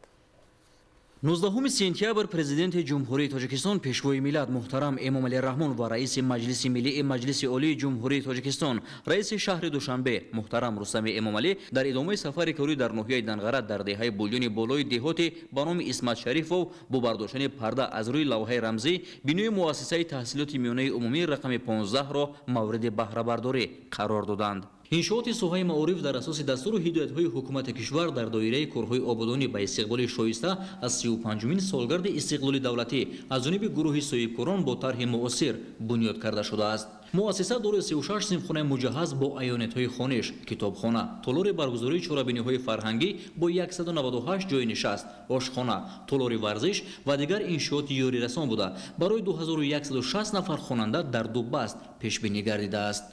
19 سپتامبر پرزیدنت جمهوری تاجیکستان پیشوای ملت محترم امامعلی رحمان و رئیس مجلس ملی مجلس عالی جمهوری تاجیکستان رئیس شهر دوشنبه محترم رستم امامعلی در ادامه سفر کاری در ناحیه دنغره در دهه بولیون بالای دهاتی به نام اسمت شریفov با برداشتن پرده از روی لوحه رمزی بنای مؤسسه تحصیلات میانه عمومی رقم 15 را مورد بهره برداری قرار دادند. انشاءات ساحه معارف در اساس دستور و هدایت‌های حکومت کشور در دایره کارهای آبادانی به استقبال شایسته از 35مین سالگرد استقلال دولتی از جانب گروه صاحبکاران با طرح مؤثر بنیاد کرده شده است. مؤسسه دور 36 سیمخانه مجهز با ایونت‌های خانش، کتابخانه، تالار برگزاری چهاربینی‌های فرهنگی با 198 جای نشست، آشخانه، تالار ورزش و دیگر انشاءات یاری رسان بوده برای 2160 نفر خواننده در دو بست پیش بینی گردیده است.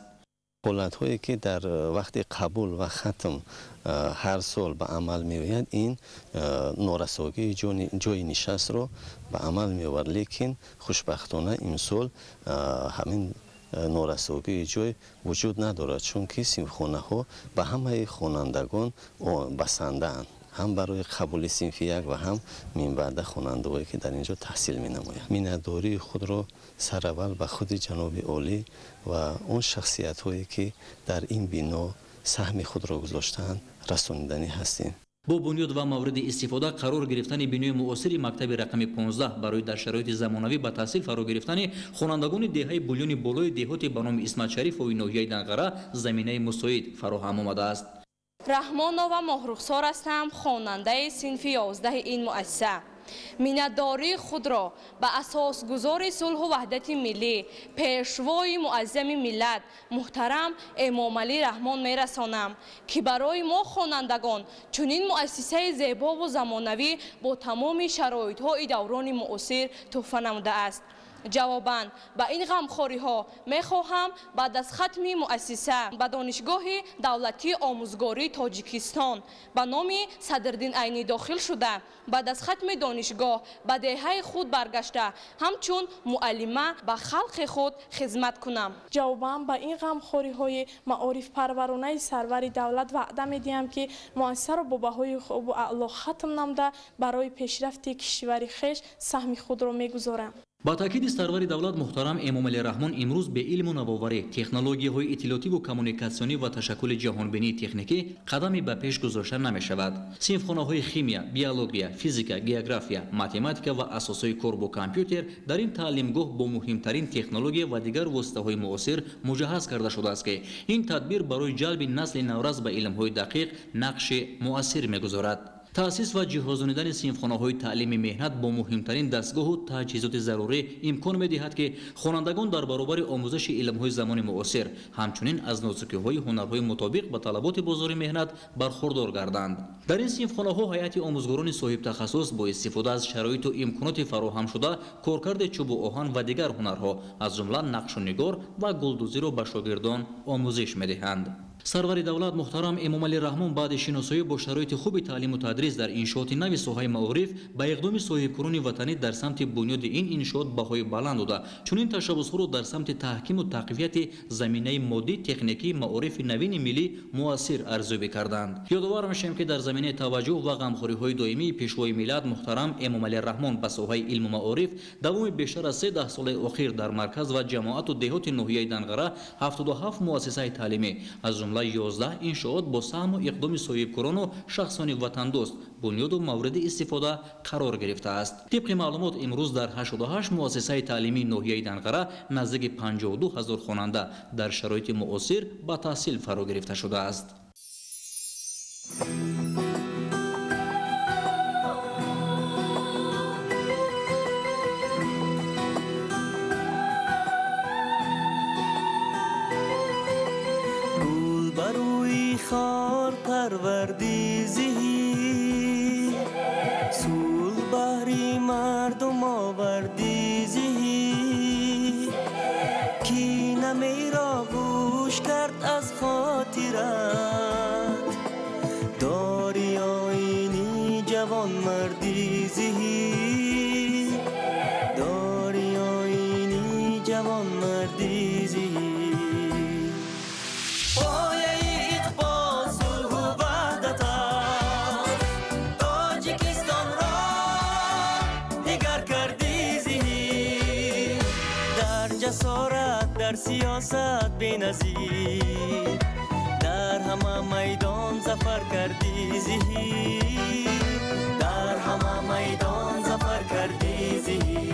حالت‌هایی که در وقت قبول و ختم هر سال به عمل می‌آید این نارسایی جای نشست رو به عمل می‌آورد، لیکن خوشبختانه این سال همین نارسایی جای وجود ندارد، چون که سیمخانه ها به همه خوانندگان بسنده‌اند، هم برای قبول صنف یک و هم من بعد خواننده‌هایی که در اینجا تحصیل می‌نمایند. میnnت‌داری خود را سرول به خود جناب عالی و اون شخصیت‌هایی که در این بنا سهم خود را گذاشتند رسانیدنی هستیم. با بنیاد و مورد استفاده قرار گرفتن بینای معاصر مکتب رقم 15 برای در شرایط زمانوی به تحصیل فرا گرفتن خوانندگان دهه بولیون بالای دهات به نام اسمت شریف و ناحیه دنقره زمینه مساعد فراهم آمده است. رحمانова ماهرخسار هستم، خواننده صنف 11 این مؤسسه. منتداری خود را به اساس گذار صلح و وحدت ملی پیشوای معظم ملت محترم امام علی رحمان می رسانم که برای ما خوانندگان چنین مؤسسه زیبا و زمانوی با تمام شرایط های دوران معاصر تحفه نموده است. جواباً به این غمخواری ها می خواهم بعد از ختم مؤسسه به دانشگاه دولتی آموزگاری تاجیکستان به نام صدرالدین عینی داخل شده بعد از ختم دانشگاه به دهه خود برگشته همچون معلمه به خلق خود خدمت کنم. جواباً به این غمخواری های معارف پرورانه سرور دولت وعده می دهم که مؤسسه را با بهای خوب و اعلی ختم نموده برای پیشرفت کشور خویش سهم خود را می گذارم. با تاکید سرور دولت محترم امام علی رحمان امروز به علم و نوآوری، تکنولوژی‌های اطلاعاتی و کمونیکاسیونی و تشکل جهانبینی تکنیکی قدمی به پیش گذاشته نمی شود. صنفخانه‌های شیمیا، بیولوژی، فیزیک، گئوگرافیا، ماتماتیک و اساسهای کار با کامپیوتر در این تعلیمگاه با مهمترین تکنولوژی و دیگر واسطه‌های معاصر مجهز کرده شده است که این تدبیر برای جلب نسل نورس به علم‌های دقیق نقش مؤثر می‌گذارد. تأسیس و جهازانیدن صنفخانه‌های تعلیم مهنت با مهمترین دستگاه و تجهیزات ضروری امکان می‌دهد که خوانندگان در برابر آموزش علم‌های زمان معاصر همچنین از نازکی‌های هنرهای مطابق به طلبات بازار مهنت برخوردار گردند. در این صنفخانه‌ها هیئت آموزگاران صاحب تخصص با استفاده از شرایط و امکانات فراهم شده کارکرد چوب و آهن و دیگر هنرها از جمله نقش و نگار و گلدوزی را به شاگردان آموزش می‌دهند. سرور دولت محترم امام علی رحمان بعد شناسایی با شرایط خوب تعلیم و تدریس در انشاءات نو ساحه معارف به اقدام صاحبکاران وطنی در سمت بنیاد این انشاءات بهای بلند داده چون این تشبسات را در سمت تحکیم و تقویت زمینه مادی تکنیکی معارف نوین ملی مؤثر ارزیابی کردند. یادآور میشیم که در زمینه توجه و غمخوری‌های دائمی پیشوای ملت محترم امام علی رحمان به ساحه علم و معارف دوام بیشتر از 13 سال اخیر در مرکز و جماعت و دهات ناحیه دنقره 77 مؤسسه تعلیمی از جمله 11 انشاءات با سهم و اقدام صاحبکاران و شخصان وطن دوست بنیاد و مورد استفاده قرار گرفته است. طبق معلومات امروز در 88 مؤسسه تعلیمی ناحیه دنقره نزدیک 52,000 خواننده در شرایط معاصر به تحصیل فرا گرفته شده است. خار پروردیزی سول بحری مردم آوردیزی کی نمی را گوش کرد از خاطرت داری آینی جوان مردیزی داری آینی جوان مردیزی در سیاست بی‌نظیر در همه میدان ظفر کردی زهیر در همه میدان ظفر کردی زهیر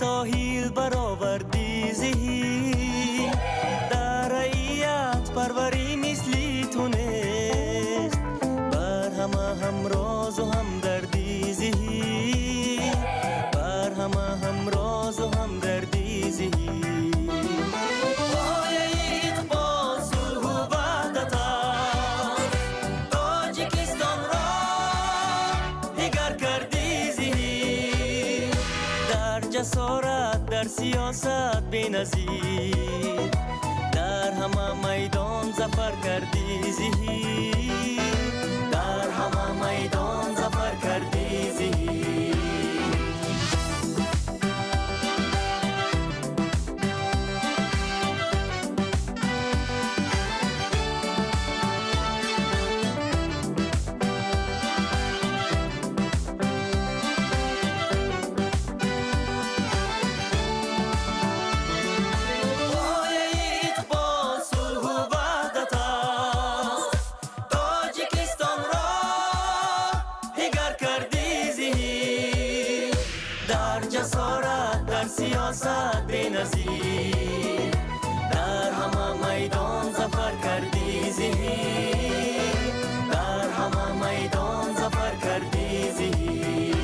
ساحل برآوردی زهی در رعیت پروری مثلی تو نیست بر همه همراز و همدردی زهی بر همه همراز و همدردی زهی جسارت در سیاست بی‌نظیر در همه میدان ظفر کردی زهی در همه میدان ظفر کردی زهی سیاست بی‌نظیر در همه میدان ظفر کردی زهی در همه میدان ظفر کردی زهی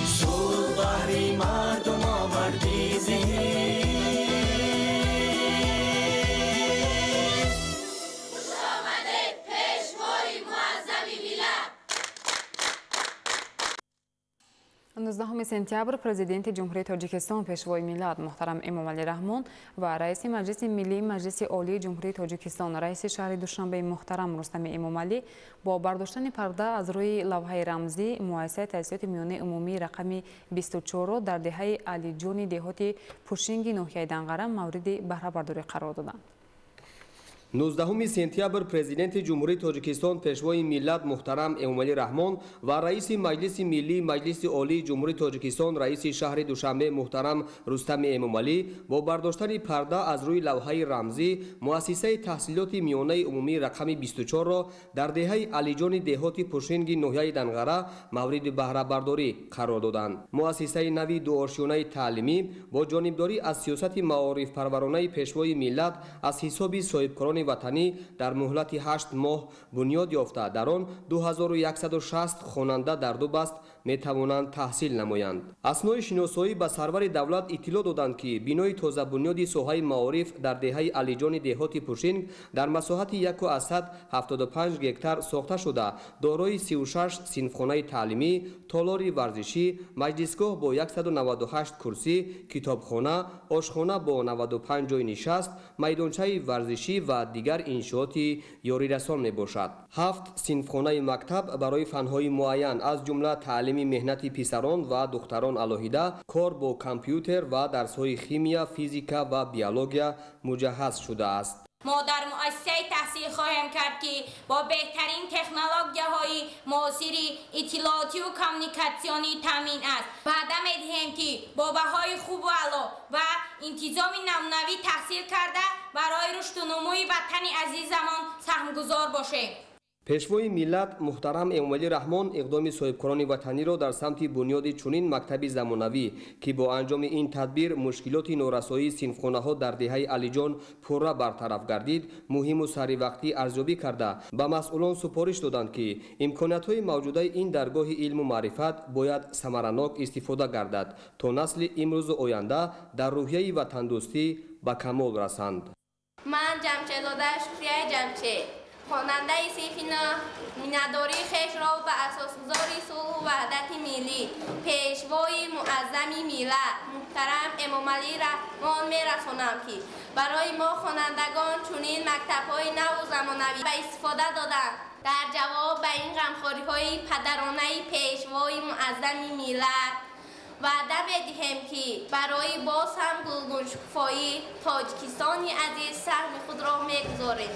صلح بهر مردم آوردی زهی خوش آمده پیشوای معظم ملت 19 سپتامبر پرزیدنت جمهوری تاجیکستان پیشوای ملت محترم امامعلی رحمان و رئیس مجلس ملی مجلس عالی جمهوری تاجیکستان رئیس شهر دوشنبه محترم رستم امامعلی با برداشتن پرده از روی لوحه رمزی مؤسسه تأسیسات میانه عمومی رقم 24 در دهه علی جون دهات پوشینگ ناحیه دنقره مورد بهره برداری قرار دادند. 19 سپتامبر پرزیدنت جمهوری تاجیکستان پیشوای ملت محترم امامعلی رحمان و رئیس مجلس ملی مجلس عالی جمهوری تاجیکستان رئیس شهر دوشنبه محترم رستم امامعلی با برداشتن پرده از روی لوحه رمزی مؤسسه تحصیلات میانه عمومی رقم 24 را در دهه علیجان دهات پوشینگ ناحیه دنقره مورد بهره برداری قرار دادند. مؤسسه نوی دوآشیانه تعلیمی با جانبداری از سیاست معارف پرورانه پیشوای ملت از حساب صاحبکاران وطنی در مهلت 8 ماه بنیاد یافته در آن 2160 خواننده در دو بست می توانند تحصیل نمایند. اسناد شناسایی به سرور دولت اطلاع دادند که بنای تازه بنیادی ساحه معارف در دهه علیجان دهات پوشینگ در مساحت 175 هکتار ساخته شده دارای 36 صنفخانه تعلیمی، تالار ورزشی، مجلسگاه با 198 کرسی، کتابخانه، آشخانه با 95 جای نشست، میدانچه ورزشی و دیگر انشاءاتی یاری رسان می باشد. 7 صنفخانه مکتب برای فنهای معین از جمله تعلیم مهنتی پسران و دختران علاهیده، کار با کامپیوتر و درس‌های شیمی، فیزیک و بیولوژی مجهز شده است. ما در مؤسسه تحصیل خواهیم کرد که با بهترین تکنولوژی‌های معاصر اطلاعاتی و کمیونیکاسیونی تامین است. وعده می‌دهیم که با بهای خوب و اعلی و انتظام نمونه‌ای تحصیل کرده برای رشد و نموی وطن عزیزمان سهمگزار باشیم. پیشوای ملت محترم امامعلی رحمان اقدام صاحبکاران وطنی را در سمت بنیاد چنین مکتب زمانوی که با انجام این تدبیر مشکلات نورسایی صنفخانه‌ها در دهه علیجان پورا برطرف گردید مهم و سری وقتی ارزیابی کرده به مسئولان سپارش دادند که امکانات‌های موجوده این درگاه علم و معرفت باید ثمرناک استفاده گردد تا نسل امروز و آینده در روحیه وطن دوستی به کمال رسند. من جمشیدزاده شکریه جمشید خواننده سیفینا مینداری خیش را به اساسگذاری صلح و وحدت ملی پیشوای معظم ملت محترم امامعلی رحمان میرسانم که برای ما خوانندگان چنین مکتب‌های نو و زمانوی به استفاده دادند. در جواب به این غمخوری‌های پدرانه پیشوای معظم ملت وعده می‌دهیم که برای باز هم گلگون شکوفایی تاجیکستانی عزیز سهم خود را می‌گذاریم.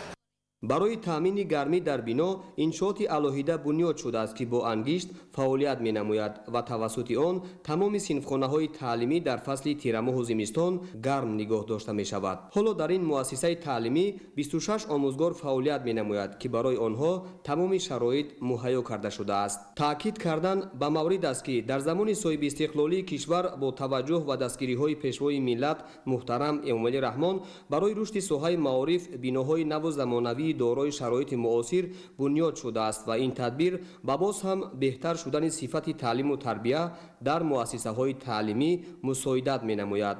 барои таъмини гармӣ дар бино иншооти алоҳида бунёд шудааст ки бо ангишт фаъолият менамояд ва тавассути он тамоми синфхонаҳои таълимӣ дар фасли тирамоҳу зимистон гарм нигоҳ дошта мешавад. ҳоло дар ин муассисаи таълимӣ 26 омӯзгор фаъолият менамояд ки барои онҳо тамоми шароит муҳайё карда шудааст. таъкид кардан ба маврид аст ки дар замони соҳиби истиқлолии кишвар бо таваҷҷӯҳ ва дастгириҳои пешвои миллат муҳтарам Эмомалӣ Раҳмон барои рушди соҳаи маориф биноҳои наву замонавии дорои шароити муосир бунёд шудааст ва ин тадбир ба боз ҳам беҳтар шудани сифати таълиму тарбия дар муассисаҳои таълимӣ мусоидат менамояд.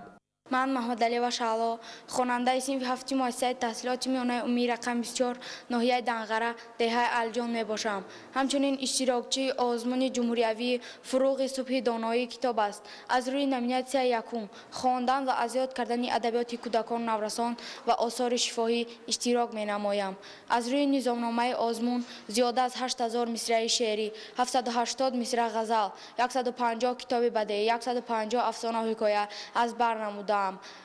من محمدعلی شعلا خواننده صنف هفتی مؤسسه تحصیلات میانه عمومی رقم 24 ناحیه دنغره دهه الجان میباشم. همچنین اشتراکچی آزمون جمهوریوی فروغ صبح دانایی کتاب است. از روی نامیناسیون یکم خواندن و اذیت کردن ادبیات کودکان نورسان و آثار شفاهی اشتراک مینمایم. از روی نظامنامه آزمون زیاده از 8000 مصرع شعری، 780 مصرع غزل، 150 کتاب بدیهی، 150 افسانه و حکایه از بر نمودم.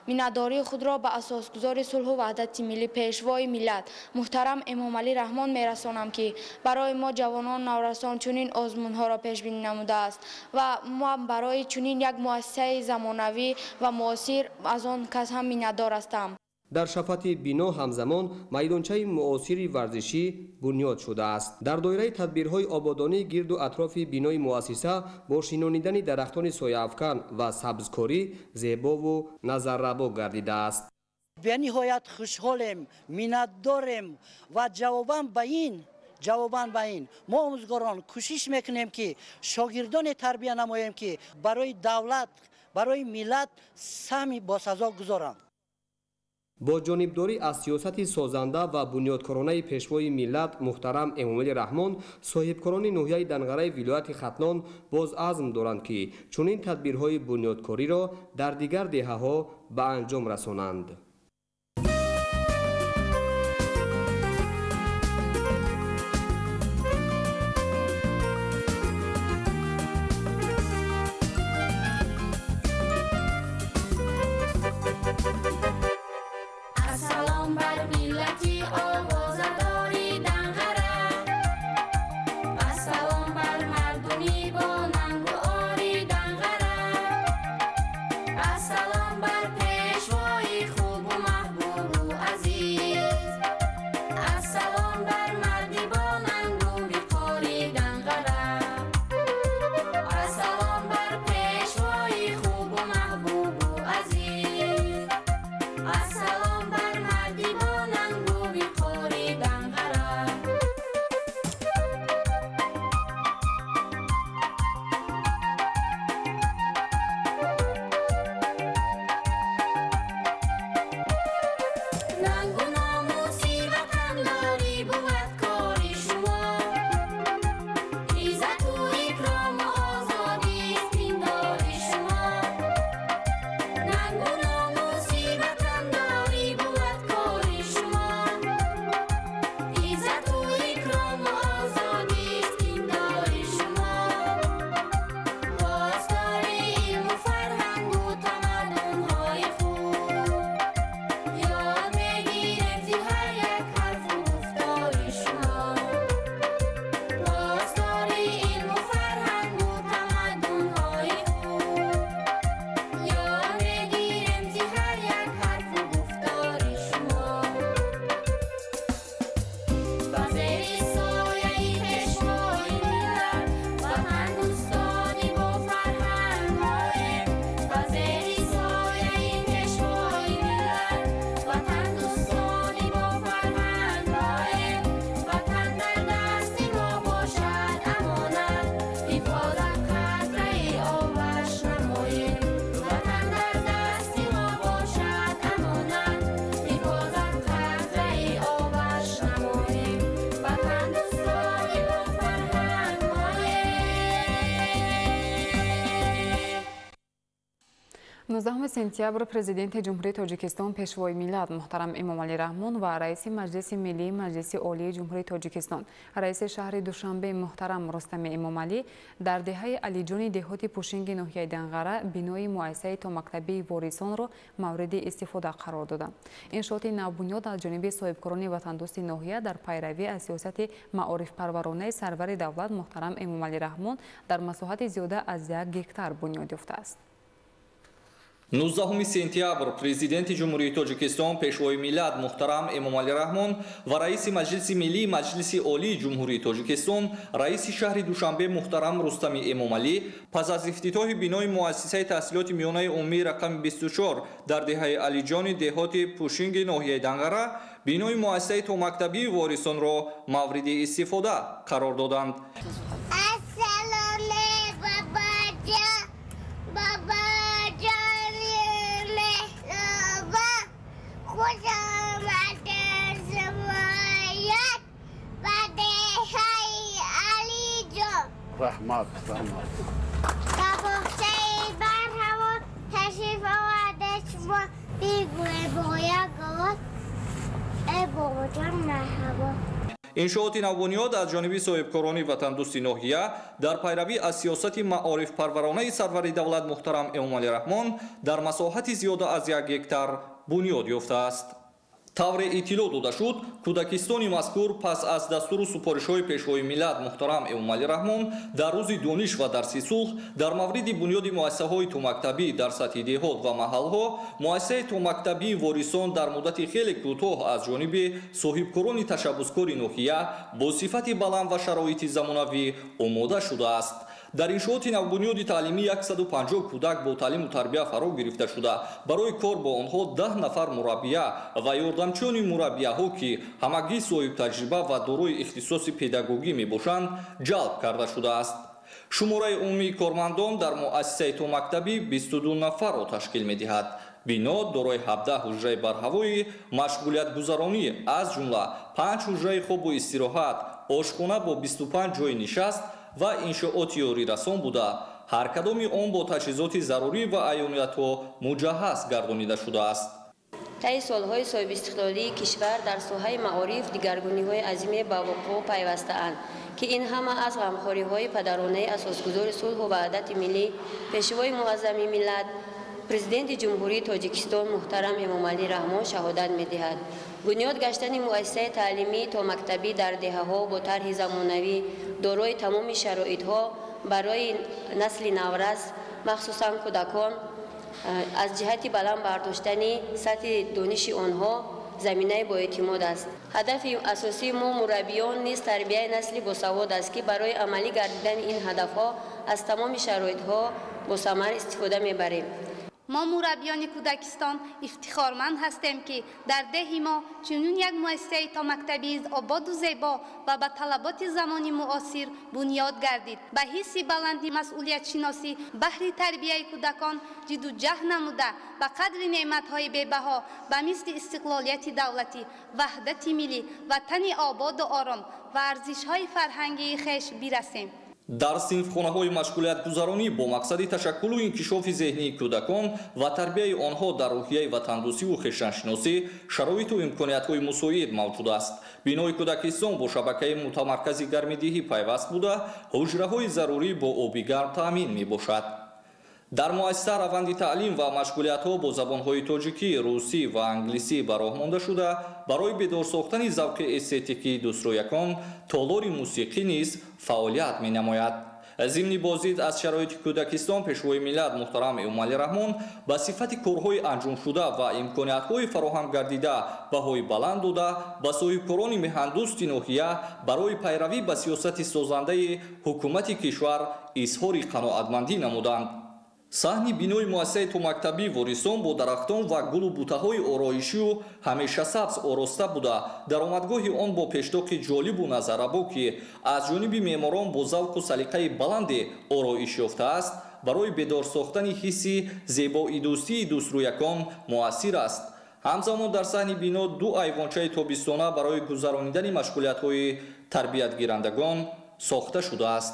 میناداری خود را به اساسگزار صلح و وحدت ملی پیشوای ملت محترم امامعلی رحمان میرسانم که برای ما جوانان نورسان چنین آزمون ها را پیش بینی نموده است و ما برای چنین یک مؤسسه زمانوی و معاصر از آن کس هم مینادار هستم. در شفت بینا همزمان میدانچه معاصری ورزشی بنیاد شده است. در دایره تدبیرهای آبادانی گرد و اطراف بینای مؤسسه با شینانیدن درختان سایه‌افکن و سبزکاری زیبا و نظرربا گردیده است. به نهایت خوشحالم، منتدارم و جواباً به این ما آموزگاران کوشش میکنیم که شاگردان تربیت نماییم که برای دولت، برای ملت سهمی باسزا گذارند. با جانبداری از سیاست سازنده و بنیادکارانه پیشوای ملت محترم امامعلی رحمان صاحبکاران ناحیه دنغره ولایت ختلان باز عزم دارند که چنین تدبیرهای بنیادکاری را در دیگر دهه‌ها به انجام رسانند. Assalamu alaikum. 19 سپتامبر پرزیدنت جمهوری تاجیکستان پیشوای ملت محترم امامعلی رحمان و رئیس مجلس ملی مجلس عالی جمهوری تاجیکستان رئیس شهر دوشنبه محترم رستم امامعلی در دهه علیجان دهات پوشنگ ناحیه دنغره بنای مؤسسه تا مکتبی واریسان را مورد استفاده قرار دادند. انشاءات نوبنیاد از جانب صاحبکاران وطندوست ناحیه در پیروی از سیاست معارف پرورانه سرور دولت محترم امامعلی رحمان در مساحت زیاده از 1 هکتار بنیاد یافته است. 19 سپتامبر پرزیدنت جمهوری تاجیکستان پیشوای ملت محترم امامعلی رحمان و رئیس مجلس ملی مجلس عالی جمهوری تاجیکستان رئیس شهر دوشنبه محترم رستم امامعلی پس از افتتاح بنای مؤسسه تحصیلات میانه عمومی رقم 24 در دهه علیجان دهات پوشنگ ناحیه دنغره بنای مؤسسه تا مکتبی واریسان را مورد استفاده قرار دادند. رحمت تشریف آورده شما بیگوه باید گفت ای بابا جان مرحبا. انشاءات نوبنیاد از جانب صاحبکاران وطندوست ناحیه در پیروی از سیاست معارف پرورانه سرور دولت محترم امامعلی رحمان در مساحت زیاده از 1 هکتار بنیاد یافته است. طور اطلاع داده شد کودکستان مذکور پس از دستور و سپارش‌های پیشوای ملت محترم امامعلی رحمان در روز دانش و درسی صلح در مورد بنیاد مؤسسه‌های تو مکتبی در سطح دهات و محل‌ها مؤسسه تو مکتبی واریسان در مدت خیلی کوتاه از جانب صاحبکاران تشبسکار ناحیه با صفت بلند و شرایط زمانوی آماده شده است. در انشاءات نوبنیاد تعلیمی 150 کودک با تعلیم و تربیت فرا گرفته شده برای کار با آنها 10 نفر مربیه و یاردمچیان مربیه‌ها که همگی صاحب تجربه و دارای اختصاص پداگوگی میباشند جلب کرده شده است. شماره عمومی کارمندان در مؤسسه تو مکتبی 22 نفر را تشکیل می‌دهد. بنا دارای 17 حجره برهوای مشغولیت گذرانی از جمله 5 حجره خواب و استراحت، آشخانه با 25 جای نشست و انشاءات یاری رسان بوده هر کدام آن با تجهیزات ضروری و عیانیت‌ها مجهز گردانیده شده است. طی سالهای صاحب استقلالی کشور در ساحه معارف دگرگونی‌های عظیم به وقوع پیوسته‌اند که این همه از غمخوری‌های پدرانه اساسگذار صلح و وحدت ملی پیشوای معظم ملت پرزیدنت جمهوری تاجیکستان محترم امامعلی رحمان شهادت می‌دهد. بنیاد گشتن مؤسسه تعلیمی تا مکتبی در دهه‌ها با طرح زمانوی دارای تمام شرایط‌ها برای نسل نورس مخصوصاً کودکان از جهت بلند برداشتن سطح دانش آنها زمینه با اعتماد است. هدف اساسی ما مربیان نیز تربیت نسلی باسواد است که برای عملی گردیدن این هدف‌ها از تمام شرایط‌ها با ثمر استفاده می‌بریم. ما مربیان کودکستان افتخارمند هستیم که در ده ما چنین یک مؤسسه تا مکتبی آباد و زیبا و به طلبات زمان معاصر بنیاد گردید. به حس بلندی مسئولیت شناسی بهر تربیت کودکان جد و جهد نموده به قدر نعمت‌های بی‌بها به مثل استقلالیت دولتی، وحدت ملی، وطن آباد و آرام و ارزش‌های فرهنگی خویش برسیم. در صنفخانه‌های مشغولیت گذرانی با مقصد تشکل و انکشاف ذهنی کودکان و تربیت آنها در روحیه وطن‌دوستی و خویشتن‌شناسی شرایط و امکانیت‌های مساعد موجود است. بنای کودکستان با شبکه متمرکز گرم‌دهی پیوست بوده حجره‌های ضروری با آب گرم تأمین می‌باشد. در مؤسسه روند تعلیم و مشغولیت‌ها با زبان‌های تاجیکی، روسی و انگلیسی به راه مانده شده برای بیدار ساختن ذوق استتیکی دوسترویکان تالار موسیقی نیز فعالیت می‌نماید. ضمن بازدید از شرایط کودکستان پیشوای ملت محترم امامعلی رحمان به صفت کارهای انجام شده و امکانیت‌های فراهم گردیده بهای بلند داده به صاحبکاران میهندوست ناحیه برای پیروی به سیاست سازنده حکومت کشور اظهار قناعتمندی نمودند. صحن بنای مؤسسه تو مکتبی واریسان با درختان و گل و بوته‌های آرایشی و همیشه سبز آراسته بوده درآمدگاه آن با پشتاق جالب و نظربا که از جانب معماران با ذوق و سلیقه بلند آرایش یافته است برای بیدار ساختن حسی زیبایی دوستی دوسترویکان مؤثر است. همزمان در صحن بنا 2 ایوانچه تابستانه برای گذرانیدن مشغولیت‌های تربیت گیرندگان ساخته شده است.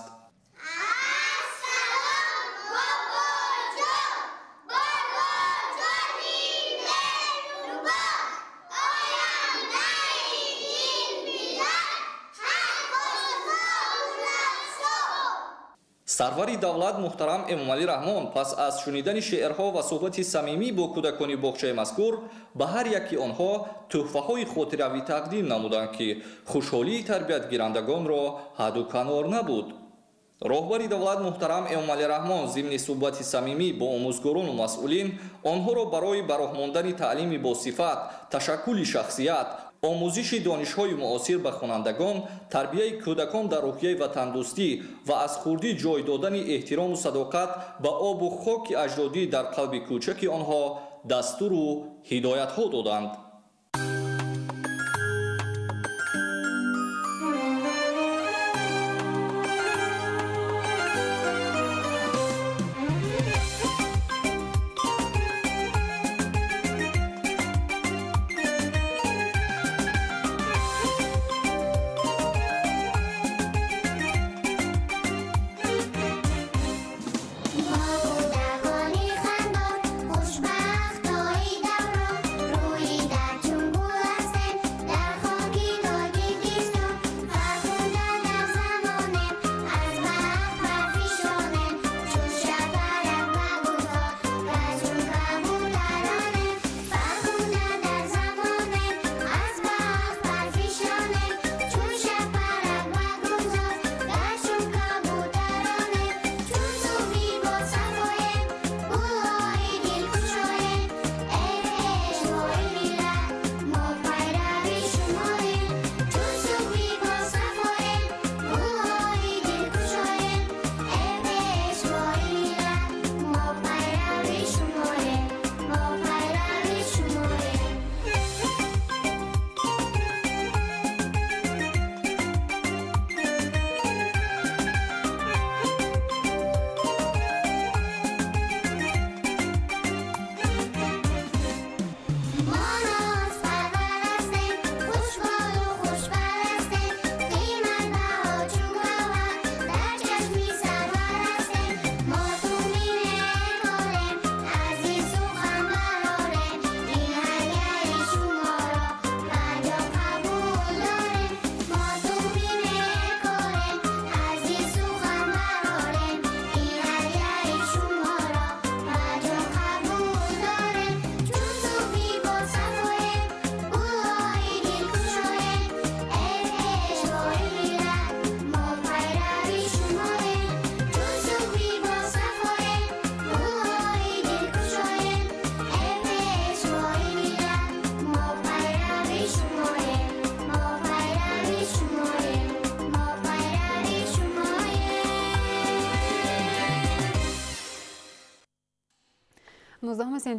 сарвари давлат муҳтарам эмомалӣ раҳмон пас аз шунидани шеърҳо ва суҳбати самимӣ бо кӯдакони боғчаи мазкур ба ҳар яки онҳо тӯҳфаҳои хотиравӣ тақдим намуданд ки хушҳолии тарбиятгирандагонро ҳадду канор набуд. роҳбари давлат муҳтарам эмомалӣ раҳмон зимни суҳбати самимӣ бо омӯзгорону масъулин онҳоро барои ба роҳ мондани таълими босифат, ташаккули шахсият, омӯзиши донишҳои муосир ба хонандагон, тарбияи кӯдакон дар рӯҳияи ватандӯстӣ ва аз хурдӣ ҷой додани эҳтирому садоқат ба обу хоки аҷдодӣ дар қалби кӯчаки онҳо дастуру ҳидоятҳо доданд.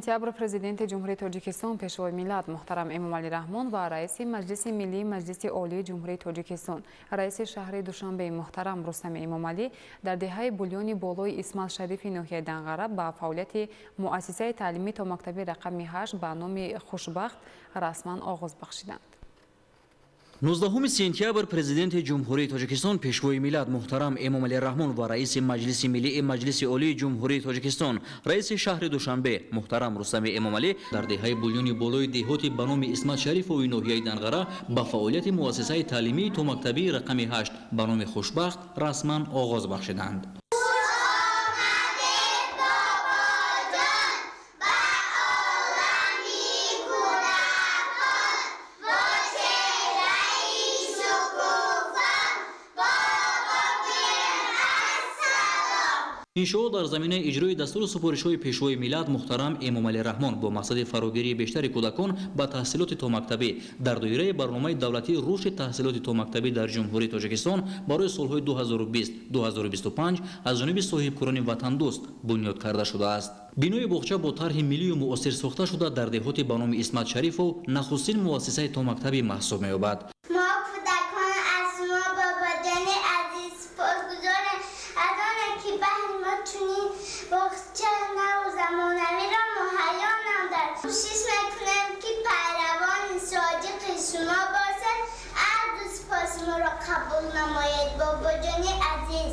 сентябр президенти ҷумҳурии Тоҷикистон пешвои миллат муҳтарам Эмомалӣ Раҳмон ва раиси Маҷлиси миллии Маҷлиси олии ҷумҳурии Тоҷикистон раиси шаҳри Душанбе муҳтарам Рустами Эмомалӣ дар деҳаи бульёни болои Исмаил Шарифи ноҳияи Данғара ба фаъолияти муассисаи таълимӣ то мактаби рақами 8 ба номи Хушбахт расман оғоз бахшиданд. 19 сентябр президенти ҷумҳурии Тоҷикистон пешвои миллат муҳтарам Эмомалӣ Раҳмон ва раиси Маҷлиси миллии Маҷлиси олии ҷумҳурии Тоҷикистон раиси шаҳри Душанбе муҳтарам Рустами Эмомалӣ дар деҳаи бульёни болои деҳоти ба номи Исмаил Шарифови ноҳияи Данғара ба фаъолияти муассисаи таълимии то мактабии рақами 8 ба номи Хушбахт расман оғоз бахшиданд. иншоот дар заминаи иҷрои дастури супоришҳои пешвои миллат муҳтарам Эмомалӣ Раҳмон бо мақсади фарогирии бештари кӯдакон ба таҳсилоти томактабӣ дар доираи барномаи давлатии рушди таҳсилоти томактабӣ дар ҷумҳурии Тоҷикистон барои солҳои 2020-2025 аз ҷониби соҳибкорони ватандӯст бунёд карда шудааст. бинои боғча бо тарҳи миллию муосир сохта шуда дар деҳоти ба номи Исмаил Шарифов нахустин муассисаи томактабӣ маҳсуб меёбад. باغچه نو زمانوی را مهیا نمودند. کوشش میکنم که پیروان صادق شما باشد. از سپاس ما را قبول نمایید بابا جان عزیز.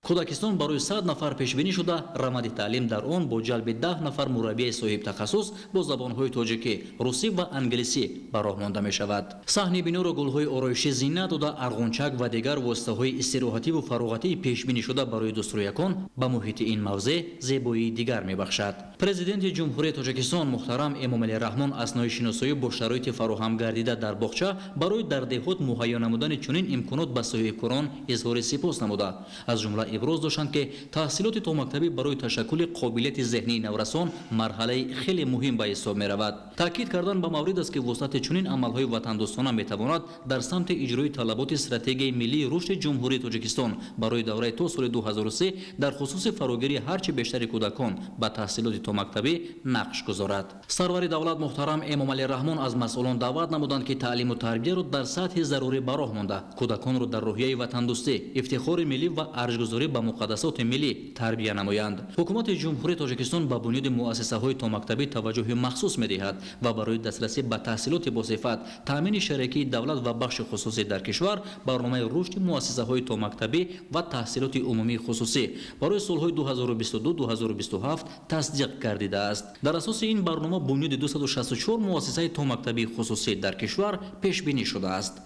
کودکستان برای 100 نفر پیش بینی شده. رمد تعلیم در آن با جلب 10 نفر مربی صاحب تخصص با زبان‌های تاجیکی، روسی و انگلیسی به راه مانده می شود. صحنه بینی را گل‌های آرایشی زینت داده، ارغنچک و دیگر واسطه‌های استراحتی و فراغتی پیش بینی شده برای دستوریکان به محیط این موضع زیبایی دیگر می بخشد. پرزیدنت جمهوری تاجیکستان محترم امامعلی رحمان اثنای شناسایی با شرایط فراهم گردیده در باغچه برای در دهات مهیا نمودن چنین امکانات به صاحبکاران اظهار سپاس نموده. از جمله ابراز داشتند که تحصیلات تا مکتبی برای تشکل قابلیت ذهنی نورسان مرحله خیلی مهم به حساب می رود. تاکید کردن به مورد است که وسط چنین عملهای وطن دوستانه می تواند در سمت اجرای طلبات استراتژی ملی رشد جمهوری تاجیکستان برای دوره تا سال 2003 در خصوص فراگیری هرچه بیشتر کودکان به تحصیلات تا مکتبی نقش گذارد. سرور دولت محترم امامعلی رحمان از مسئولان دعوت نمودند که تعلیم و تربیت را در سطح ضروری به راه مانده کودکان را در روحیه وطن دوستی، افتخار ملی و ارزش‌گذاری به مقدسات ملی تربیت نمایند. حکومت جمهوری تاجیکستان به بنیاد مؤسسه‌های تا مکتبی توجه مخصوص می‌دهد و برای دسترسی به تحصیلات با صفت، تامین شرکتی دولت و بخش خصوصی در کشور برنامه رشد مؤسسه‌های تا مکتبی و تحصیلات عمومی خصوصی برای سال‌های 2022-2027 تصدیق گردیده است. در اساس این برنامه بنیاد 264 مؤسسه تا مکتبی خصوصی در کشور پیش بینی شده است.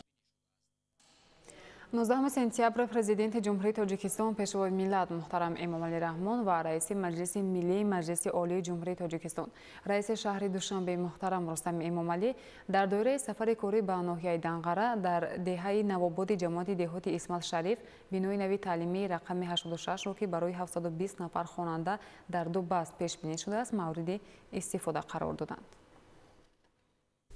19 سپتامبر پرزیدنت جمهوری تاجیکستان پیشوای ملت محترم امامعلی رحمان و رئیس مجلس ملی مجلس عالی جمهوری تاجیکستان رئیس شهر دوشنبه محترم رستم امامعلی در دوره سفر کاری به ناحیه دنقره در دهه نوآباد جماعت دهاتی اسمت شریف بینای نوی تعلیمی رقم 86 را که برای 720 نفر خواننده در 2 بست پیش بینی شده است مورد استفاده قرار دادند.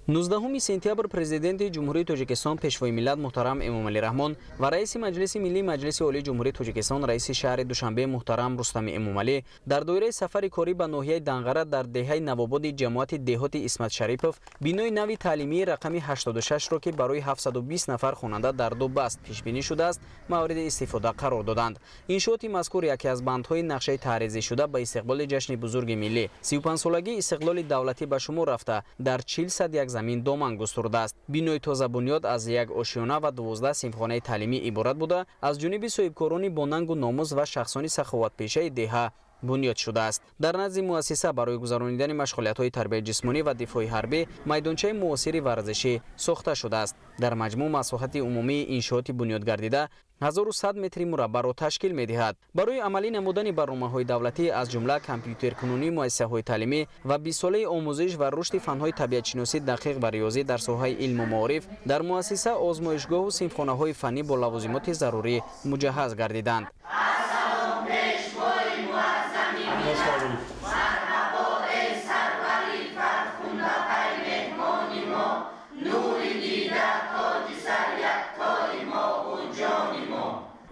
19 سپتامبر پرزیدنت جمهوری تاجیکستان پیشوای ملت محترم امامعلی رحمان و رئیس مجلس ملی مجلس عالی جمهوری تاجیکستان رئیس شهر دوشنبه محترم رستم امامعلی در دوره سفر کاری به ناحیه دنقره در دهه نوآباد جماعت دهاتی اسمت شریف بینای نوی تعلیمی رقم 86 را که برای 720 نفر خواننده در 2 بست پیش بینی شده است مورد استفاده قرار دادند. انشاءات مذکور یکی از بندهای نقشه طراحی شده به استقبال جشن بزرگ ملی 35 سالگی استقلال دولتی به شمار رفته در 40 صد زمین دامن گسترده است. بینای تازه بنیاد از یک آشیانه و 12 صنفخانه تعلیمی عبارت بوده از جانب صاحبکاران با ننگ و ناموس و شخصان سخاوتپیشه دهه بنیاد شده است. در نزد مؤسسه برای گذراندن مشغولیت‌های تربیت جسمانی و دفاع حربی میدانچه معاصر ورزشی ساخته شده است. در مجموع مساحت عمومی انشاءات بنیاد گردیده 1100 متر مربع را تشکیل می‌دهد. برای عملی نمودن برنامه‌های دولتی از جمله کامپیوتر کنونی مؤسسه‌های تعلیمی و 20 ساله آموزش و رشد فن‌های طبیعت شناسی دقیق و ریاضی در ساحه علم و معارف در مؤسسه آزمایشگاه و صنفخانه‌های فنی با لوازمات ضروری مجهز گردیدند.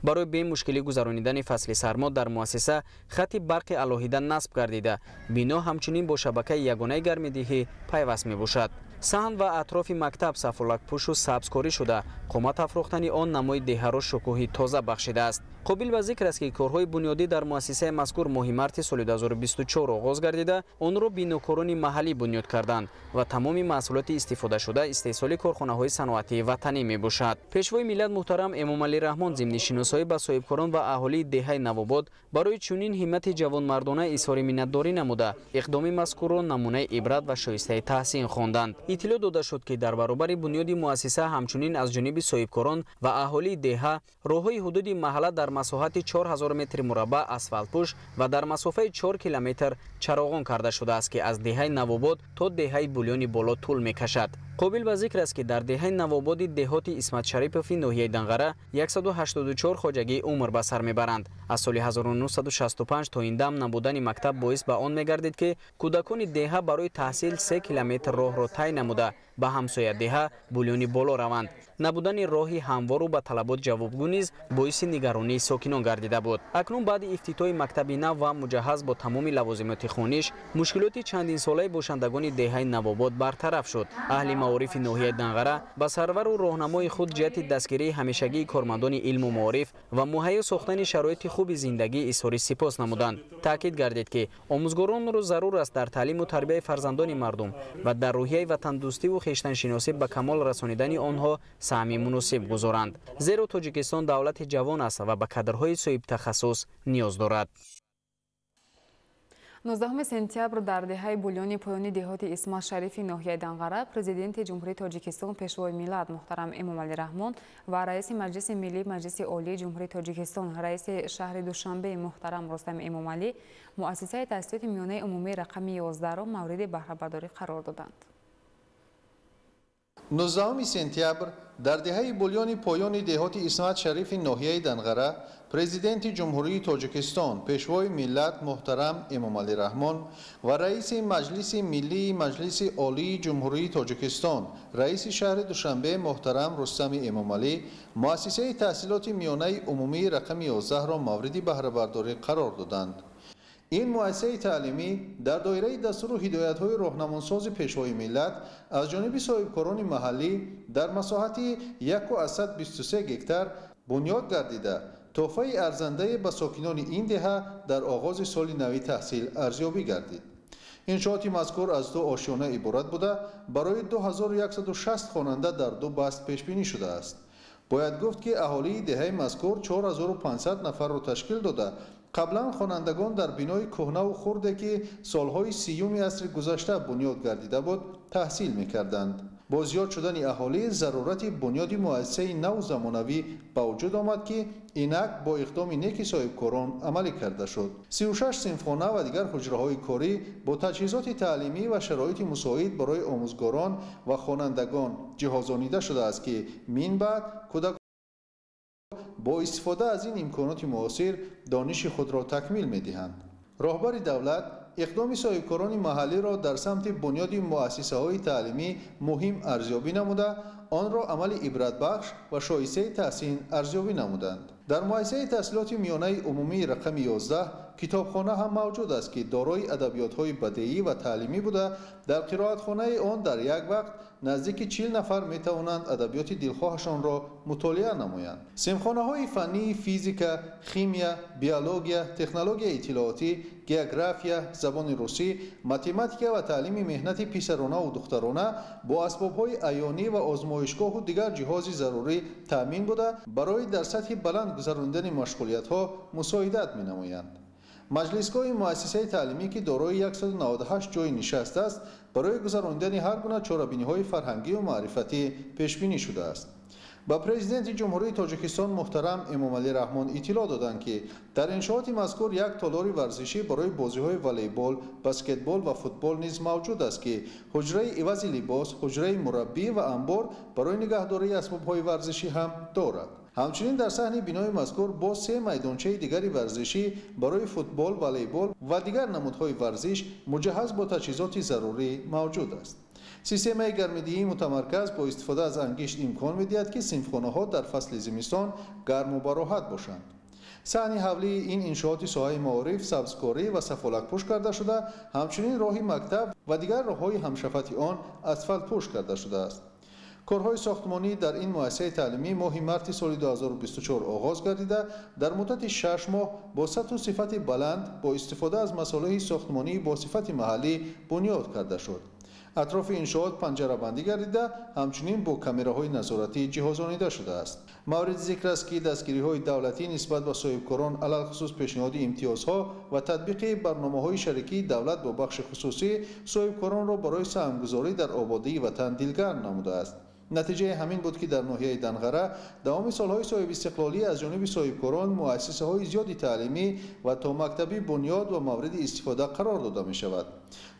برای به مشکلی گذرانیدن فصل سرما در مؤسسه خط برق علاهیده نصب گردیده بنا همچنین با شبکه یگانه گرم‌دهی پیوست می باشد. صحن و اطراف مکتب سفالک پوش و سبزکاری شده قامت افروختن آن نمای دهه را شکوهی تازه بخشیده است. قابل به ذکر است که کارهای بنیادی در مؤسسه مذکور ماه مارس سال 2024 آغاز گردیده آن را بینوکاران محلی بنیاد کردند و تمام محصولات استفاده شده استحصال کارخانه‌های صنعتی وطنی می باشد. پیشوای ملت محترم امامعلی رحمان ضمن شناسایی به صاحبکاران و اهالی دهه نوآباد برای چنین همت جوانمردانه اظهار منتداری نموده اقدام مذکور را نمونه عبرت و شایسته تحسین خواندند. اطلاع داده شد که در برابر بنیاد مؤسسه همچنین از جانب صاحبکاران و اهالی دهه راههای حدود محله در مساحت 4000 متر مربع اسفالت پوش و در مسافت 4 کیلومتر چراغان کرده شده است که از دهه نوآباد تا دهه بولیان بالا طول می‌کشد. قابل به ذکر است که در دهه نوآباد دهاتی اسمت شریف فی ناحیه دنقره 184 خواجگی عمر به سر میبرند. از سال 1965 تا این دم نبودن مکتب باعث به آن میگردید که کودکان دهه برای تحصیل 3 کیلومتر راه را طی نموده به همسایه دهه بولیان بالا روند. نبودن راهی هموار و به طلبات جوابگو نیز باعث نگرانی ساکنان گردیده بود. اکنون بعد افتتاح مکتب نو و مجهز با تمام لوازمات خوانش مشکلات چندین ساله باشندگان دهه نوآباد برطرف شد. اهل معارف ناحیه دنغره به سرور و راهنمای خود جهت دستگیری همیشگی کارمندان علم و معارف و مهیا ساختن شرایط خوب زندگی اظهار سپاس نمودند. تاکید گردید که آموزگاران را ضرور است در تعلیم و تربیت فرزندان مردم و در روحیه وطن دوستی و خویشتن شناسی به کمال رسانیدن آنها سهم مناسب گذارند، زیرا تاجیکستان دولت جوان است و به کادرهای صاحب تخصص نیاز دارد. 19 سپتامبر در دهه بولیان پایانی دهات اسمت شریف ناحیه دنغره پرزیدنت جمهوری تاجیکستان پیشوای ملت محترم امامعلی رحمان و رئیس مجلس ملی مجلس عالی جمهوری تاجیکستان رئیس شهر دوشنبه محترم رستم امامعلی مؤسسه تحصیلات میانه عمومی رقم 11 را مورد بهره برداری قرار دادند. 19 سپتامبر در دهه بولیان پایان دهات اسمت شریف ناحیه دنغره پرزیدنت جمهوری تاجیکستان پیشوای ملت محترم امامعلی رحمان و رئیس مجلس ملی مجلس عالی جمهوری تاجیکستان رئیس شهر دوشنبه محترم رستم امامعلی مؤسسه تحصیلات میانه عمومی رقم 11 را مورد بهره برداری قرار دادند. این مؤسسه تعلیمی در دایره دستور و هدایت‌های راهنماساز پیشوای ملت از جانب صاحبکاران محلی در مساحت 123 هکتار بنیاد گردیده تحفه ارزنده به ساکنان این دهه در آغاز سال نوی تحصیل ارزیابی گردید. انشاءات مذکور از 2 آشیانه عبارت بوده برای 2160 خواننده در 2 بست پیش بینی شده است. باید گفت که اهالی دهه مذکور 4500 نفر را تشکیل داده. قبلا خوانندگان در بنای کهنه و خرده که سالهای 30 عصر گذشته بنیاد گردیده بود تحصیل می‌کردند. با زیاد شدن اهالی ضرورت بنیاد مؤسسه نو زمانوی به وجود آمد که اینک با اقدام نیک صاحبکاران عملی کرده شد. 36 صنفخانه و دیگر حجره‌های کاری با تجهیزات تعلیمی و شرایط مساعد برای آموزگاران و خوانندگان جهازانیده شده است که من بعد کودکان با استفاده از این امکانات معاصر دانش خود را تکمیل می‌دهند. راهبر دولت اقدام صاحبکاران محلی را در سمت بنیاد مؤسسه‌های تعلیمی مهم ارزیابی نموده آن را عمل عبرت بخش و شایسته تحسین ارزیابی نمودند. در مؤسسه تحصیلات میانه عمومی رقم 11 کتابخانه هم موجود است که دارای ادبیات‌های بدیعی و تعلیمی بوده. در قرائتخانه آن در یک وقت نزدیک 40 نفر می توانند ادبیات دلخواهشان را مطالعه نمایند. صنفخانه‌های فنی فیزیک، شیمیا، بیولوژی، تکنولوژی اطلاعاتی، گئوگرافیا، زبان روسی، متماتیک و تعلیم مهنت پسرانه و دخترانه با اسباب‌های عیانی و آزمایشگاه و دیگر جهاز ضروری تامین بوده برای در سطح بلند گذراندن مشغولیت‌ها مساعدت می‌نمایند. مجلسگاه مؤسسه تعلیمی که دارای 198 جای نشست است برای گذراندن هر گونه چاره‌بینی‌های فرهنگی و معرفتی پیش بینی شده است. با پرزیدنت جمهوری تاجیکستان محترم امامعلی رحمان اطلاع دادند که در انشاءات مذکور یک تالار ورزشی برای بازی‌های والیبال، بسکتبال و فوتبال نیز موجود است که حجره عوض لباس، حجره مربی و انبار برای نگهداری اسباب‌های ورزشی هم دارد. همچنین در صحن بنای مذکور با 3 میدانچه دیگری ورزشی برای فوتبال، والیبال و دیگر نمودهای ورزش مجهز با تجهیزات ضروری موجود است. سیستم گرمایدهی متمرکز با استفاده از انگشت امکان می‌دهد که صنفخانه‌ها در فصل زمستان گرم و براحت باشند. صحن حولی این انشاءات ساحه معارف سبزکاری و سفالک پوش کرده شده، همچنین راه مکتب و دیگر راه‌های همشفت آن اسفالت پوش کرده شده است. کارهای ساختمانی در این مؤسسه تعلیمی ماه مارس سال 2024 آغاز گردیده در مدت 6 ماه با سطح و صفت بلند با استفاده از مصالح ساختمانی با صفت محلی بنیاد کرده شد. اطراف انشاءات پنجره بندی گردیده، همچنین با کامراهای نظارتی جهازانیده شده است. مورد ذکر است که دستگیری‌های دولتی نسبت به صاحبکاران علل خصوص پیشنهاد امتیازها و تطبیق برنامه‌های شریکی دولت با بخش خصوصی صاحبکاران را برای سهمگذاری در آبادی وطن دلگرم نموده است. نتیجه همین بود که در ناحیه دنغره دوام سالهای صاحب استقلالی از جانب صاحبکاران مؤسسه‌های زیادی تعلیمی و تا مکتبی بنیاد و مورد استفاده قرار داده می شود.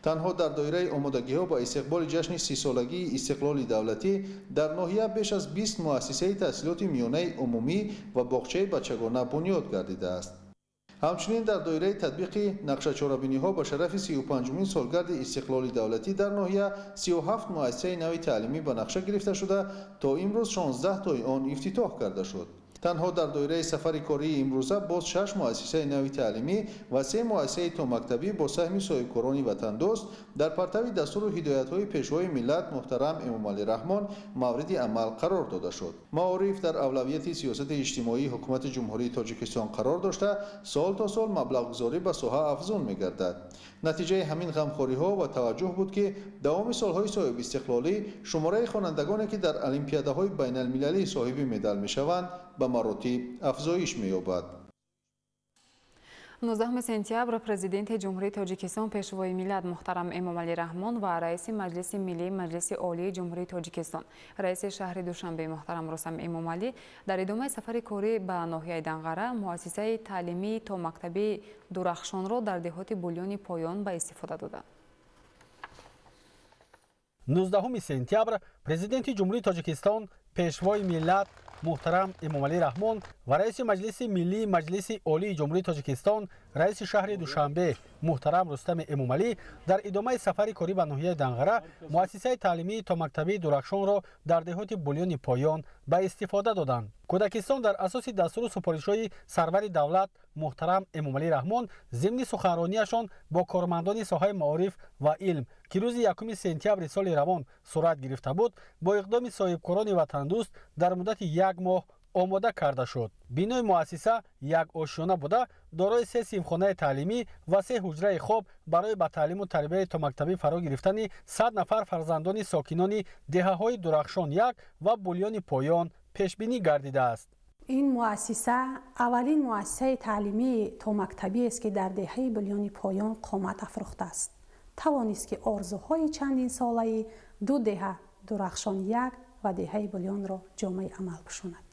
تنها در دایره آمادگی‌ها با استقبال جشن 30 سالگی استقلال دولتی در ناحیه بیش از 20 مؤسسه تحصیلات میانه عمومی و باغچه بچگانه بنیاد گردیده است. همچنین در دایره تطبیق نقشه چاره‌بینی‌ها با شرف 35مین سالگرد استقلال دولتی در ناحیه 37 مؤسسه نوی تعلیمی به نقشه گرفته شده تا امروز 16 تای آن افتتاح کرده شد. تنها در دایره سفر کاری امروزه باز 6 مؤسسه نوی تعلیمی و 3 مؤسسه تا مکتبی با سهم صاحبکاران وطن دوست در پرتو دستور و هدایت‌های پیشوای ملت محترم امام علی رحمان مورد عمل قرار داده شد. معارف در اولویت سیاست اجتماعی حکومت جمهوری تاجیکستان قرار داشته سال تا سال مبلغ گذاری به ساحه افزون می‌گردد. نتیجه همین غمخوری‌ها و توجه بود که دوام سال‌های صاحب استقلالی شماره خوانندگانی که در المپیادهای بین المللی صاحب مدال می‌شوند به مراتب افزایش می‌یابد. 19 سپتامبر پرزیدنت جمهوری تاجیکستان پیشوای ملت محترم امام علی رحمان و رئیس مجلس ملی مجلس عالی جمهوری تاجیکستان رئیس شهر دوشنبه محترم رستم امام علی در ادامه سفر کاری به ناحیه دنغره مؤسسه تعلیمی تا مکتبی درخشان را در دهات بولیان پایان به استفاده دادند. 19 سپتامبر پرزیدنت جمهوری تاجیکستان پیشوای ملت محترم امام علی رحمان و رئیس مجلس ملی مجلس عالی جمهوری تاجیکستان رئیس شهر دوشنبه محترم رستم امام علی در ادامه سفر کاری به ناحیه دنغره مؤسسه تعلیمی تا مکتبی درخشان را در دهات بولیان پایان به استفاده دادند. کودکستان در اساس دستور و سفارش‌های سرور دولت محترم امام علی رحمان ضمن سخنرانیشان با کارمندان ساحه معارف و علم که روز 1 سپتامبر سال روان صورت گرفته بود با اقدام صاحبکاران وطن دوست در مدت 1 ماه آماده کرده شد. بینای مؤسسه یک آشیانه بوده دارای 3 صنفخانه تعلیمی و 3 حجره خواب برای به تعلیم و تربیت تا مکتبی فرا گرفتن 100 نفر فرزندان ساکنان دهه‌های درخشان 1 و بولیان پایان پیش بینی گردیده است. این مؤسسه اولین مؤسسه تعلیمی تا مکتبی است که در دهه بولیان پایان قامت افروخته است. توانست که آرزوهای چندین ساله 2 دهه درخشان 1 و دهه بولیان را جامعه عمل بشوند.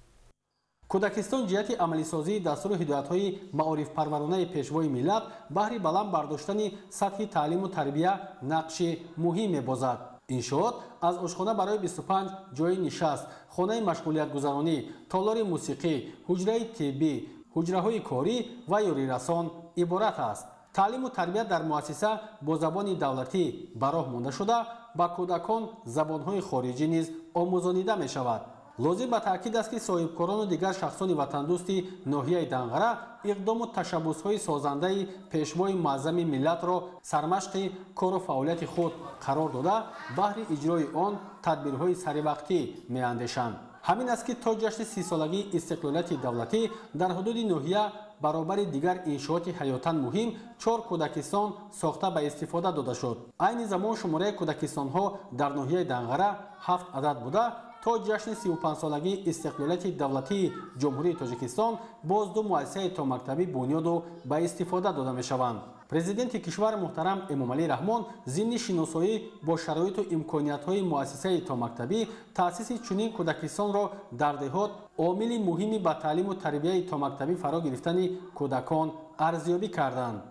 کودکستان جهت عملی سازی دستور و هدایت‌های معارف پرورانه پیشوای ملت بهر بلند برداشتن سطح تعلیم و تربیت نقش مهم می‌بازد. انشاءات از آشخانه برای 25 جای نشست، خانه مشغولیت گذرانی، تالار موسیقی، حجره طبی، حجره‌های کاری و یاری رسان عبارت است. تعلیم و تربیت در مؤسسه با زبان دولتی براه مانده شده با کودکان زبان‌های خارجی نیز آموزانیده می‌شود. لازم به تاکید است که صاحبکاران و دیگر شخصان وطن دوستی ناحیه دنغره اقدام و تشبس‌های سازنده پیشوای معظم ملت را سرمشق کار و فعالیت خود قرار داده بهر اجرای آن تدبیرهای سریوقتی می‌اندیشند. همین است که تا جشن 30 سالگی استقلالیت دولتی در حدود ناحیه برابر دیگر انشاءات حیاتاً مهم 4 کودکستان ساخته به استفاده داده شد. عین زمان شماره کودکستان‌ها در ناحیه دنغره 7 عدد بوده تا جشن 35 سالگی استقلالیت دولتی جمهوری تاجیکستان باز 2 مؤسسه تا مکتبی بنیاد و به استفاده داده می‌شوند. پرزیدنت کشور محترم امام علی رحمان ضمن شناسایی با شرایط و امکانیت‌های مؤسسه تا مکتبی تأسیس چنین کودکستان را در دهات عامل مهمی به تعلیم و تربیت تا مکتبی فرا گرفتن کودکان ارزیابی کردند.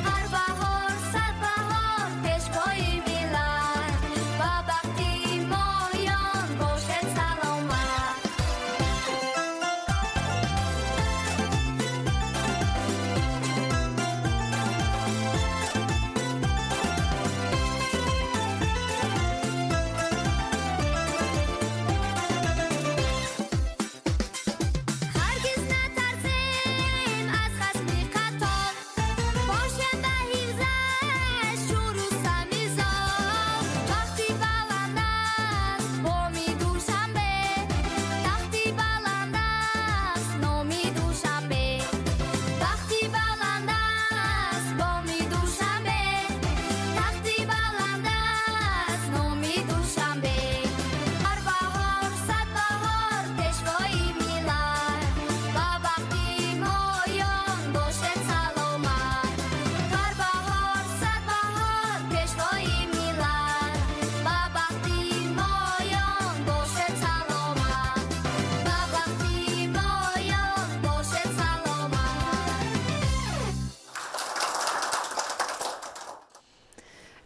بابا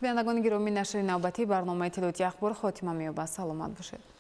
بینندگان گرامی، نشر نوبتی برنامه اطلاعاتی اخبار خاتمه می‌یابد. سلامت باشید.